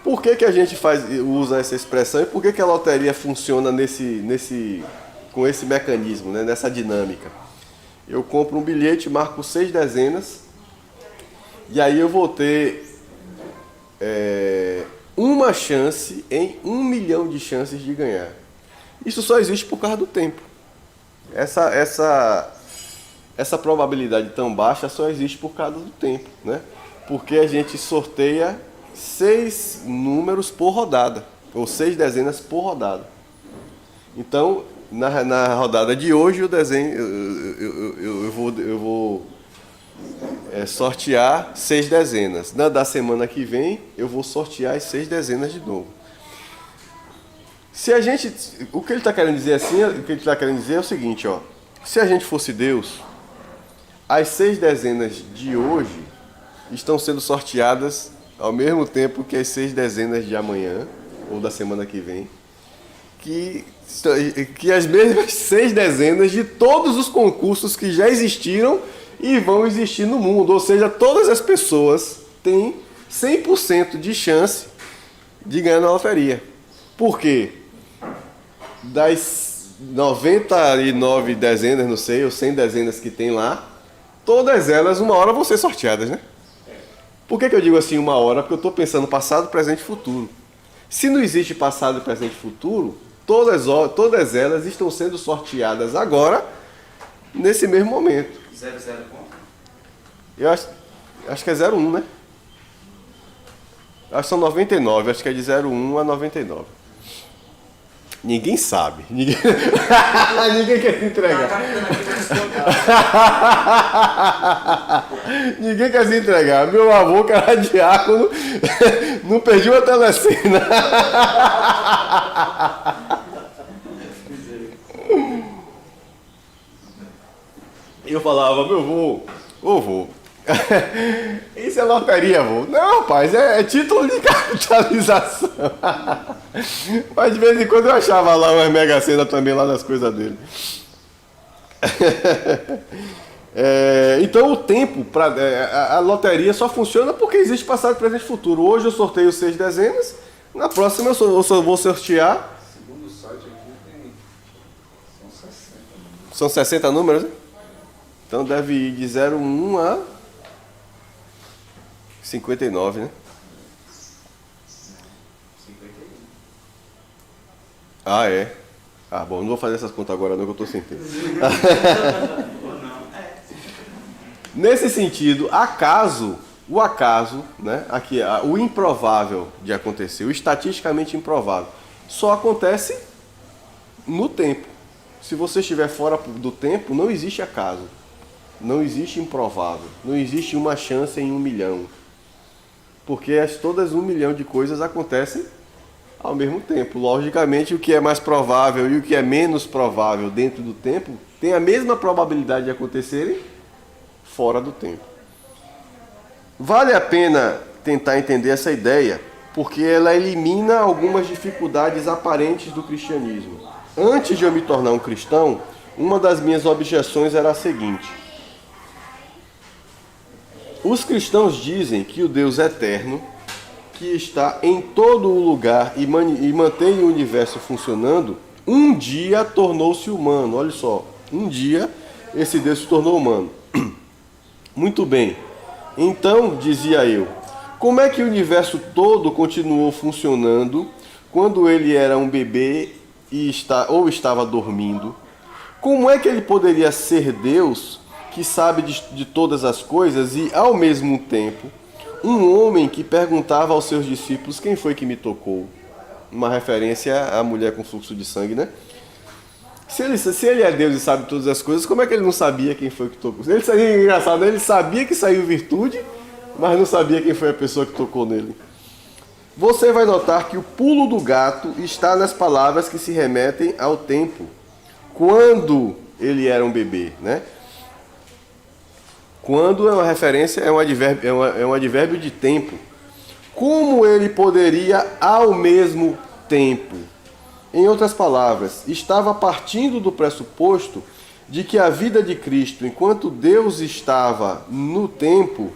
Por que a gente usa essa expressão e por que a loteria funciona com esse mecanismo, né? Nessa dinâmica? Eu compro um bilhete, marco 6 dezenas e aí eu vou ter uma chance em 1 milhão de chances de ganhar. Isso só existe por causa do tempo. Essa probabilidade tão baixa só existe por causa do tempo, né? Porque a gente sorteia 6 números por rodada, ou 6 dezenas por rodada. Então, na rodada de hoje, o desenho, eu vou sortear 6 dezenas. Na da semana que vem, eu vou sortear as 6 dezenas de novo. O que ele está querendo dizer assim, o que ele está querendo dizer é o seguinte, ó. Se a gente fosse Deus, as 6 dezenas de hoje estão sendo sorteadas ao mesmo tempo que as 6 dezenas de amanhã, ou da semana que vem, que as mesmas 6 dezenas de todos os concursos que já existiram e vão existir no mundo. Ou seja, todas as pessoas têm 100% de chance de ganhar na loteria. Por quê? Das 99 dezenas, não sei, ou 100 dezenas que tem lá, todas elas uma hora vão ser sorteadas, né? Por que eu digo assim uma hora? Porque eu estou pensando passado, presente e futuro. Se não existe passado, presente e futuro, todas elas estão sendo sorteadas agora, nesse mesmo momento. 00 quanto? Eu acho que é 01, né? Acho que são 99, acho que é de 01 a 99. Ninguém sabe. Ninguém quer se entregar. Ninguém quer se entregar. Meu avô, que era diácono, não pediu a telecena. Eu falava, meu vô, isso é loteria, vô. Não, rapaz, é título de capitalização. Mas de vez em quando eu achava lá umas mega-sena também lá nas coisas dele. Então o tempo, a loteria só funciona porque existe passado, presente e futuro. Hoje eu sorteio 6 dezenas, na próxima eu só vou sortear. Segundo o site aqui são 60. São 60 números, né? Então deve ir de 01 a 59, né? 51. Ah, é? Ah, bom, não vou fazer essas contas agora não, que eu estou sem tempo. Ou não. Nesse sentido, o acaso, né? Aqui, o improvável de acontecer, o estatisticamente improvável, só acontece no tempo. Se você estiver fora do tempo, não existe acaso. Não existe improvável. Não existe uma chance em 1 milhão. Porque todas 1 milhão de coisas acontecem ao mesmo tempo. Logicamente, o que é mais provável e o que é menos provável dentro do tempo tem a mesma probabilidade de acontecerem fora do tempo. Vale a pena tentar entender essa ideia, porque ela elimina algumas dificuldades aparentes do cristianismo. Antes de eu me tornar um cristão, uma das minhas objeções era a seguinte: os cristãos dizem que o Deus eterno, que está em todo o lugar e mantém o universo funcionando, um dia tornou-se humano. Olha só, um dia esse Deus se tornou humano. Muito bem. Então, dizia eu, como é que o universo todo continuou funcionando quando ele era um bebê ou estava dormindo? Como é que ele poderia ser Deus, que sabe de todas as coisas, e ao mesmo tempo um homem que perguntava aos seus discípulos: quem foi que me tocou? Uma referência à mulher com fluxo de sangue, né? Se ele é Deus e sabe todas as coisas, como é que ele não sabia quem foi que tocou? Engraçado, ele sabia que saiu virtude, mas não sabia quem foi a pessoa que tocou nele. Você vai notar que o pulo do gato está nas palavras que se remetem ao tempo, quando ele era um bebê, né? Quando é uma referência, é um advérbio de tempo. Como ele poderia ao mesmo tempo? Em outras palavras, estava partindo do pressuposto de que a vida de Cristo, enquanto Deus estava no tempo,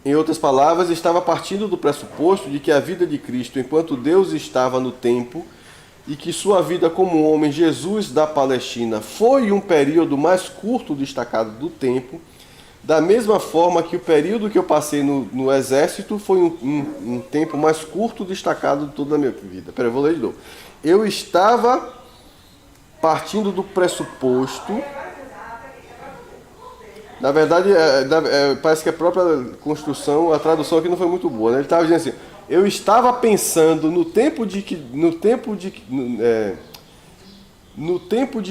em outras palavras, estava partindo do pressuposto de que a vida de Cristo, enquanto Deus estava no tempo, e que sua vida como homem, Jesus da Palestina, foi um período mais curto destacado do tempo, da mesma forma que o período que eu passei no exército foi um tempo mais curto destacado de toda a minha vida. Peraí, eu vou ler de novo. Eu estava partindo do pressuposto... Na verdade, parece que a própria construção, a tradução aqui não foi muito boa, né? Ele estava dizendo assim: eu estava pensando no tempo de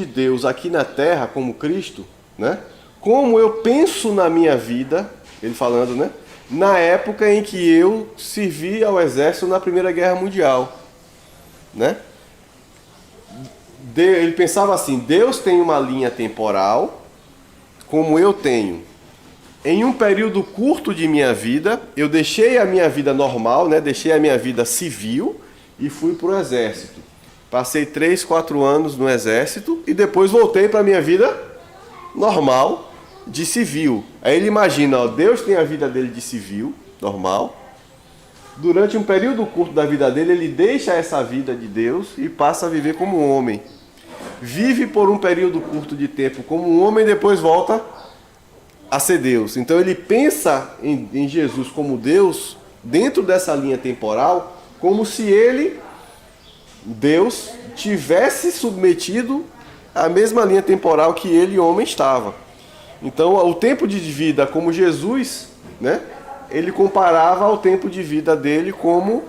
Deus aqui na Terra, como Cristo, né? Como eu penso na minha vida, ele falando, né? Na época em que eu servi ao exército na Primeira Guerra Mundial, né? Ele pensava assim: Deus tem uma linha temporal, como eu tenho. Em um período curto de minha vida, eu deixei a minha vida normal, né? Deixei a minha vida civil e fui para o exército. Passei 3, 4 anos no exército e depois voltei para a minha vida normal de civil. Aí ele imagina, ó, Deus tem a vida dele de civil, normal. Durante um período curto da vida dele, ele deixa essa vida de Deus e passa a viver como um homem. Vive por um período curto de tempo como um homem e depois volta a ser Deus. Então ele pensa em Jesus como Deus dentro dessa linha temporal, como se ele, Deus, tivesse submetido à mesma linha temporal que ele, homem, estava. Então o tempo de vida como Jesus, né, ele comparava ao tempo de vida dele como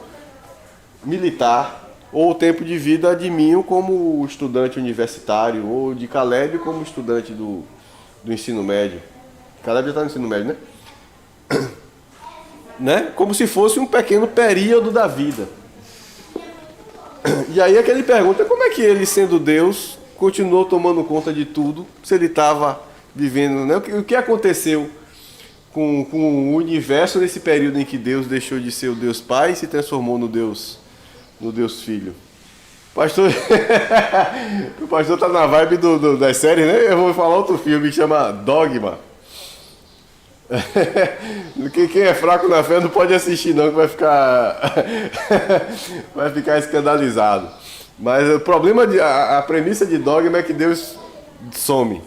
militar, ou o tempo de vida de Minho como estudante universitário, ou de Caleb como estudante do ensino médio. Caleb já está no ensino médio, né? Como se fosse um pequeno período da vida. E aí é que ele pergunta, como é que ele, sendo Deus, continuou tomando conta de tudo, se ele estava vivendo, né? O que aconteceu com o universo nesse período em que Deus deixou de ser o Deus Pai e se transformou no Deus Filho? pastor, o pastor tá na vibe das séries, né? Eu vou falar outro filme que chama Dogma. Quem é fraco na fé não pode assistir não, que vai ficar escandalizado. Mas o problema, a premissa de Dogma é que Deus some.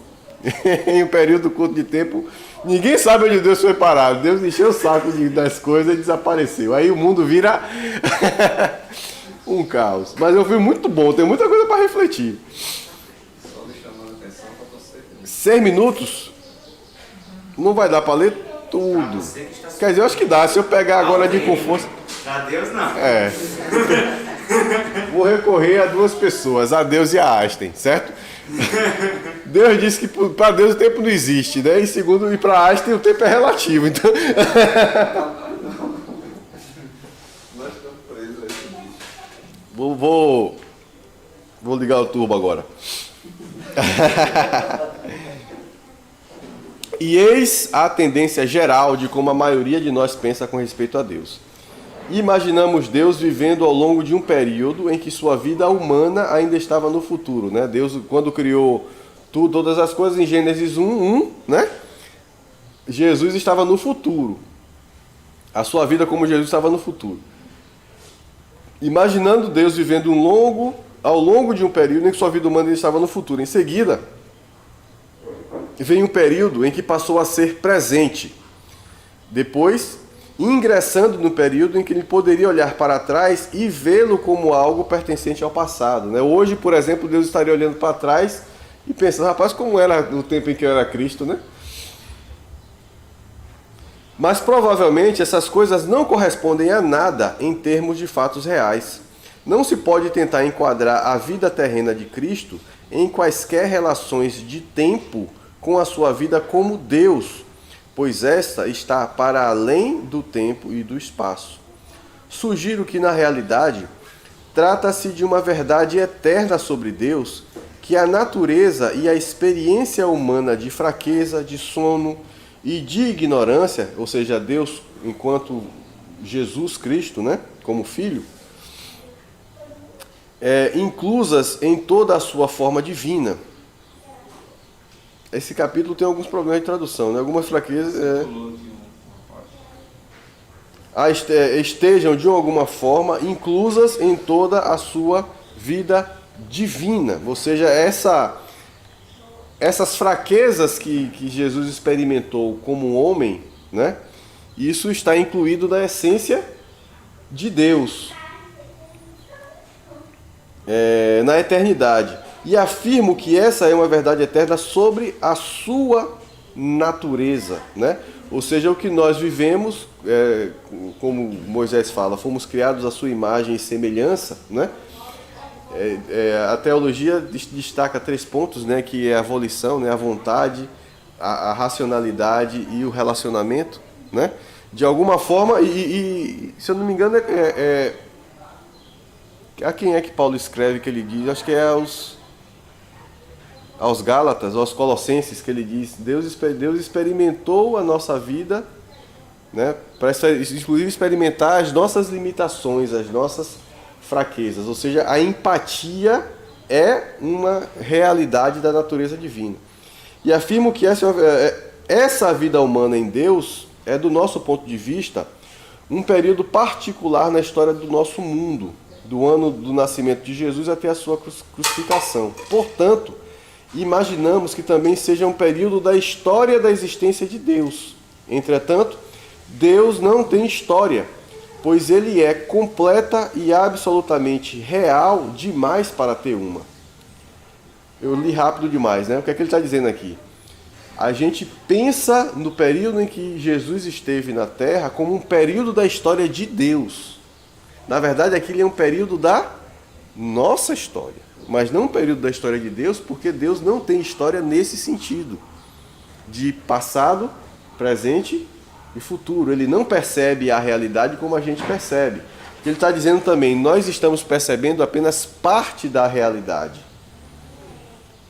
Em um período curto de tempo, ninguém sabe onde Deus foi parar. Deus encheu o saco das coisas e desapareceu. Aí o mundo vira um caos. Mas é um filme muito bom, tem muita coisa para refletir. Só me chamando a atenção para você. 6 minutos? Não vai dar para ler tudo. Você que está Quer dizer, eu acho que dá. Se eu pegar agora de com força... Pra Deus não. É. Vou recorrer a 2 pessoas, a Deus e a Einstein, certo? Deus disse que para Deus o tempo não existe, né? E segundo, e para Einstein o tempo é relativo. Então... Nós estamos presos a esse bicho. Vou ligar o turbo agora. E eis a tendência geral de como a maioria de nós pensa com respeito a Deus. Imaginamos Deus vivendo ao longo de um período em que sua vida humana ainda estava no futuro, né? Deus, quando criou todas as coisas em Gênesis 1:1, né? Jesus estava no futuro. A sua vida como Jesus estava no futuro. Imaginando Deus vivendo ao longo de um período em que sua vida humana ainda estava no futuro. Em seguida, vem um período em que passou a ser presente. Depois, ingressando no período em que ele poderia olhar para trás e vê-lo como algo pertencente ao passado, né? Hoje, por exemplo, Deus estaria olhando para trás e pensando, rapaz, como era no tempo em que eu era Cristo, né? Mas provavelmente essas coisas não correspondem a nada em termos de fatos reais. Não se pode tentar enquadrar a vida terrena de Cristo em quaisquer relações de tempo com a sua vida como Deus, pois esta está para além do tempo e do espaço. Sugiro que, na realidade, trata-se de uma verdade eterna sobre Deus, que a natureza e a experiência humana de fraqueza, de sono e de ignorância, ou seja, Deus enquanto Jesus Cristo, né, como Filho, inclusas em toda a sua forma divina. Esse capítulo tem alguns problemas de tradução, né? Algumas fraquezas estejam de alguma forma inclusas em toda a sua vida divina. Ou seja, essas fraquezas que Jesus experimentou como homem, né? Isso está incluído na essência de Deus, na eternidade. E afirmo que essa é uma verdade eterna sobre a sua natureza, né? Ou seja, o que nós vivemos, como Moisés fala, fomos criados à sua imagem e semelhança, né? A teologia destaca 3 pontos, né? Que é a volição, né? A vontade, a racionalidade e o relacionamento, né? De alguma forma, e se eu não me engano, a quem é que Paulo escreve que ele diz? Acho que é aos Gálatas, aos Colossenses, que ele diz, Deus experimentou a nossa vida, né, para inclusive experimentar as nossas limitações, as nossas fraquezas. Ou seja, a empatia é uma realidade da natureza divina. E afirmo que essa vida humana em Deus é, do nosso ponto de vista, um período particular na história do nosso mundo, do ano do nascimento de Jesus até a sua crucificação. Portanto, imaginamos que também seja um período da história da existência de Deus. Entretanto, Deus não tem história, pois ele é completa e absolutamente real demais para ter uma. Eu li rápido demais, né? O que é que ele está dizendo aqui? A gente pensa no período em que Jesus esteve na Terra como um período da história de Deus. Na verdade, aquele é um período da nossa história, mas não um período da história de Deus, porque Deus não tem história nesse sentido, de passado, presente e futuro. Ele não percebe a realidade como a gente percebe. Ele está dizendo também, nós estamos percebendo apenas parte da realidade,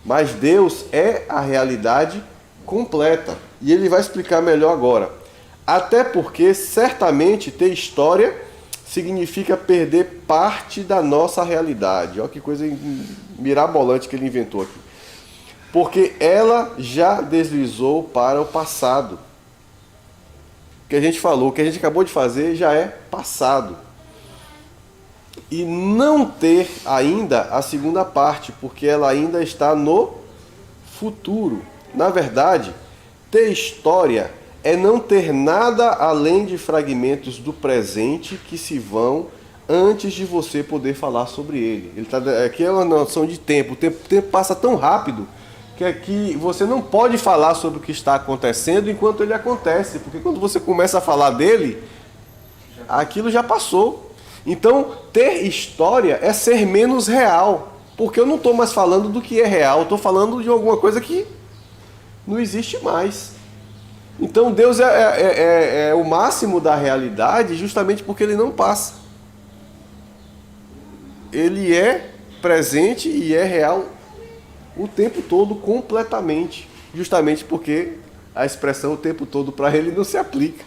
mas Deus é a realidade completa. E ele vai explicar melhor agora. Até porque, certamente, ter história significa perder parte da nossa realidade. Olha que coisa mirabolante que ele inventou aqui. Porque ela já deslizou para o passado. O que a gente falou, o que a gente acabou de fazer já é passado. E não ter ainda a segunda parte, porque ela ainda está no futuro. Na verdade, ter história é não ter nada além de fragmentos do presente que se vão antes de você poder falar sobre ele. Aqui é uma noção de tempo. O tempo passa tão rápido que aqui você não pode falar sobre o que está acontecendo enquanto ele acontece, porque quando você começa a falar dele, aquilo já passou. Então, ter história é ser menos real, porque eu não estou mais falando do que é real, eu estou falando de alguma coisa que não existe mais. Então, Deus é o máximo da realidade justamente porque ele não passa. Ele é presente e é real o tempo todo, completamente. Justamente porque a expressão o tempo todo para ele não se aplica.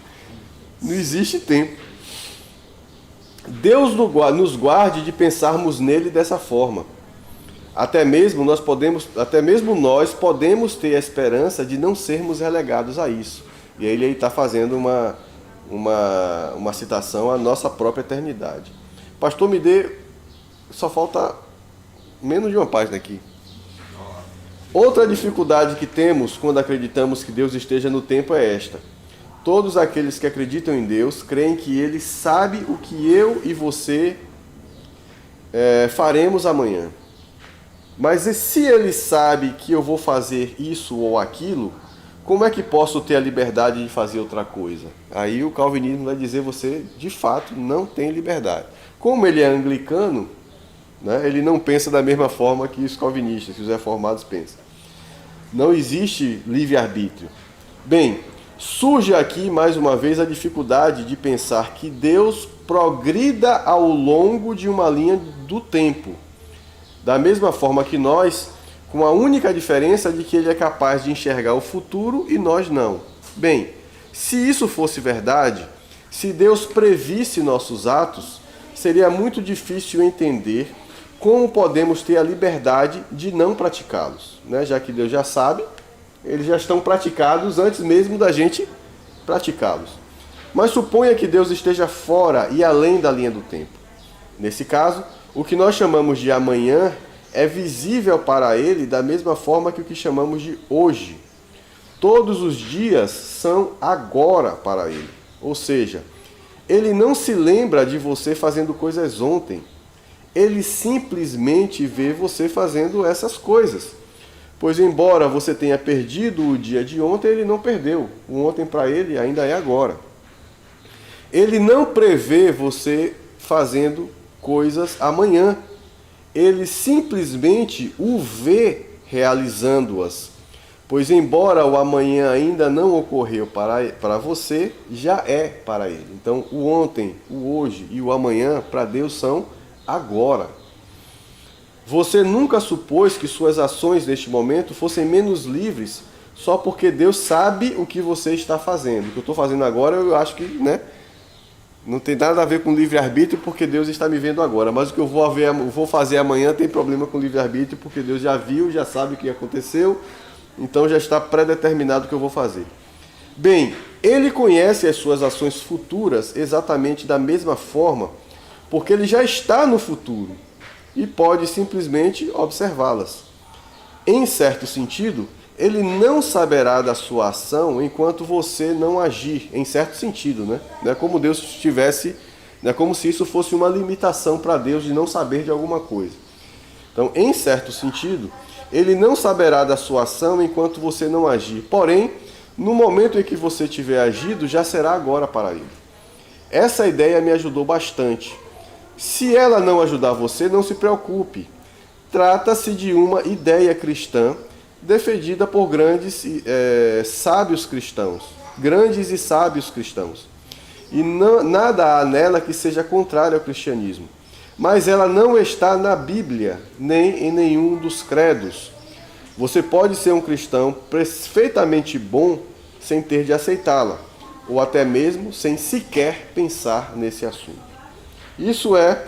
Não existe tempo. Deus nos guarde de pensarmos nele dessa forma. Até mesmo nós podemos ter a esperança de não sermos relegados a isso. E aí ele está fazendo uma citação à nossa própria eternidade. Pastor, me dê... Só falta menos de uma página aqui. Outra dificuldade que temos quando acreditamos que Deus esteja no tempo é esta. Todos aqueles que acreditam em Deus creem que Ele sabe o que eu e você faremos amanhã. Mas e se Ele sabe que eu vou fazer isso ou aquilo, como é que posso ter a liberdade de fazer outra coisa? Aí o calvinismo vai dizer você, de fato, não tem liberdade. Como ele é anglicano, né, ele não pensa da mesma forma que os calvinistas, que os reformados pensam. Não existe livre-arbítrio. Bem, surge aqui, mais uma vez, a dificuldade de pensar que Deus progrida ao longo de uma linha do tempo. Da mesma forma que nós, com a única diferença de que ele é capaz de enxergar o futuro e nós não. Bem, se isso fosse verdade, se Deus previsse nossos atos, seria muito difícil entender como podemos ter a liberdade de não praticá-los, né? Já que Deus já sabe, eles já estão praticados antes mesmo da gente praticá-los. Mas suponha que Deus esteja fora e além da linha do tempo. Nesse caso, o que nós chamamos de amanhã é visível para ele da mesma forma que o que chamamos de hoje. Todos os dias são agora para ele. Ou seja, ele não se lembra de você fazendo coisas ontem. Ele simplesmente vê você fazendo essas coisas. Pois embora você tenha perdido o dia de ontem, ele não perdeu. O ontem para ele ainda é agora. Ele não prevê você fazendo coisas amanhã. Ele simplesmente o vê realizando-as. Pois embora o amanhã ainda não ocorreu para você, já é para ele. Então o ontem, o hoje e o amanhã para Deus são agora. Você nunca supôs que suas ações neste momento fossem menos livres só porque Deus sabe o que você está fazendo. O que eu estou fazendo agora, eu acho que, né, não tem nada a ver com livre-arbítrio porque Deus está me vendo agora. Mas o que eu vou fazer amanhã tem problema com livre-arbítrio porque Deus já viu, já sabe o que aconteceu, então já está predeterminado o que eu vou fazer. Bem, Ele conhece as suas ações futuras exatamente da mesma forma, porque Ele já está no futuro e pode simplesmente observá-las. Em certo sentido, Ele não saberá da sua ação enquanto você não agir, em certo sentido, né? Não é como Deus tivesse, não é como se isso fosse uma limitação para Deus de não saber de alguma coisa. Então, em certo sentido, Ele não saberá da sua ação enquanto você não agir. Porém, no momento em que você tiver agido, já será agora para Ele. Essa ideia me ajudou bastante. Se ela não ajudar você, não se preocupe. Trata-se de uma ideia cristã defendida por grandes sábios cristãos. Grandes e sábios cristãos. E nada há nela que seja contrário ao cristianismo. Mas ela não está na Bíblia, nem em nenhum dos credos. Você pode ser um cristão perfeitamente bom sem ter de aceitá-la, ou até mesmo sem sequer pensar nesse assunto. Isso é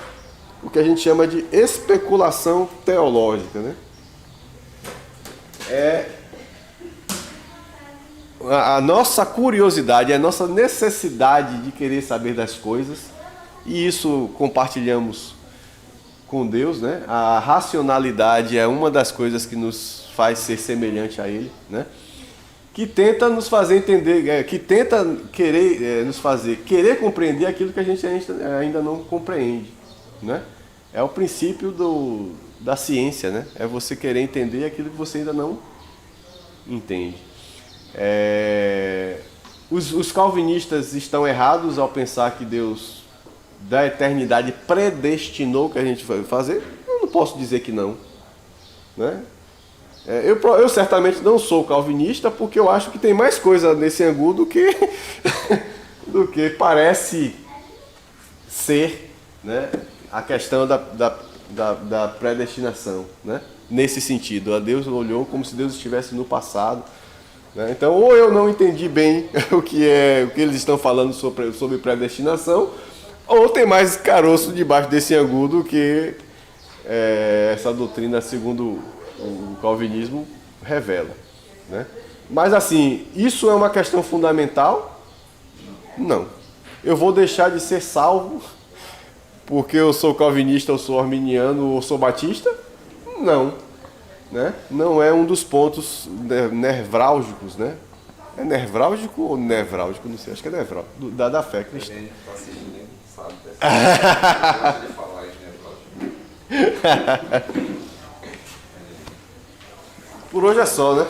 o que a gente chama de especulação teológica, né? É a nossa curiosidade, a nossa necessidade de querer saber das coisas, e isso compartilhamos com Deus, né? A racionalidade é uma das coisas que nos faz ser semelhante a Ele, né? Que tenta nos fazer entender, que tenta querer nos fazer querer compreender aquilo que a gente ainda não compreende, né? É o princípio da ciência, né? É você querer entender aquilo que você ainda não entende. Os calvinistas estão errados ao pensar que Deus da eternidade predestinou o que a gente vai fazer. Eu não posso dizer que não, né? Eu certamente não sou calvinista, porque eu acho que tem mais coisa nesse angu do que do que parece ser, né, a questão da predestinação, né? Nesse sentido, a Deus olhou como se Deus estivesse no passado, né? Então, ou eu não entendi bem o que eles estão falando sobre predestinação, ou tem mais caroço debaixo desse angu do que essa doutrina, segundo o calvinismo, revela, né? Mas assim, isso é uma questão fundamental? Não. Eu vou deixar de ser salvo porque eu sou calvinista, ou sou arminiano, ou sou batista? Não, né? Não é um dos pontos nevrálgicos, né? É nevrálgico ou nevrálgico? Não sei, acho que é nevrálgico, da fé cristã. Quem está assistindo sabe dessa coisa de falar isso, né? Por hoje é só, né?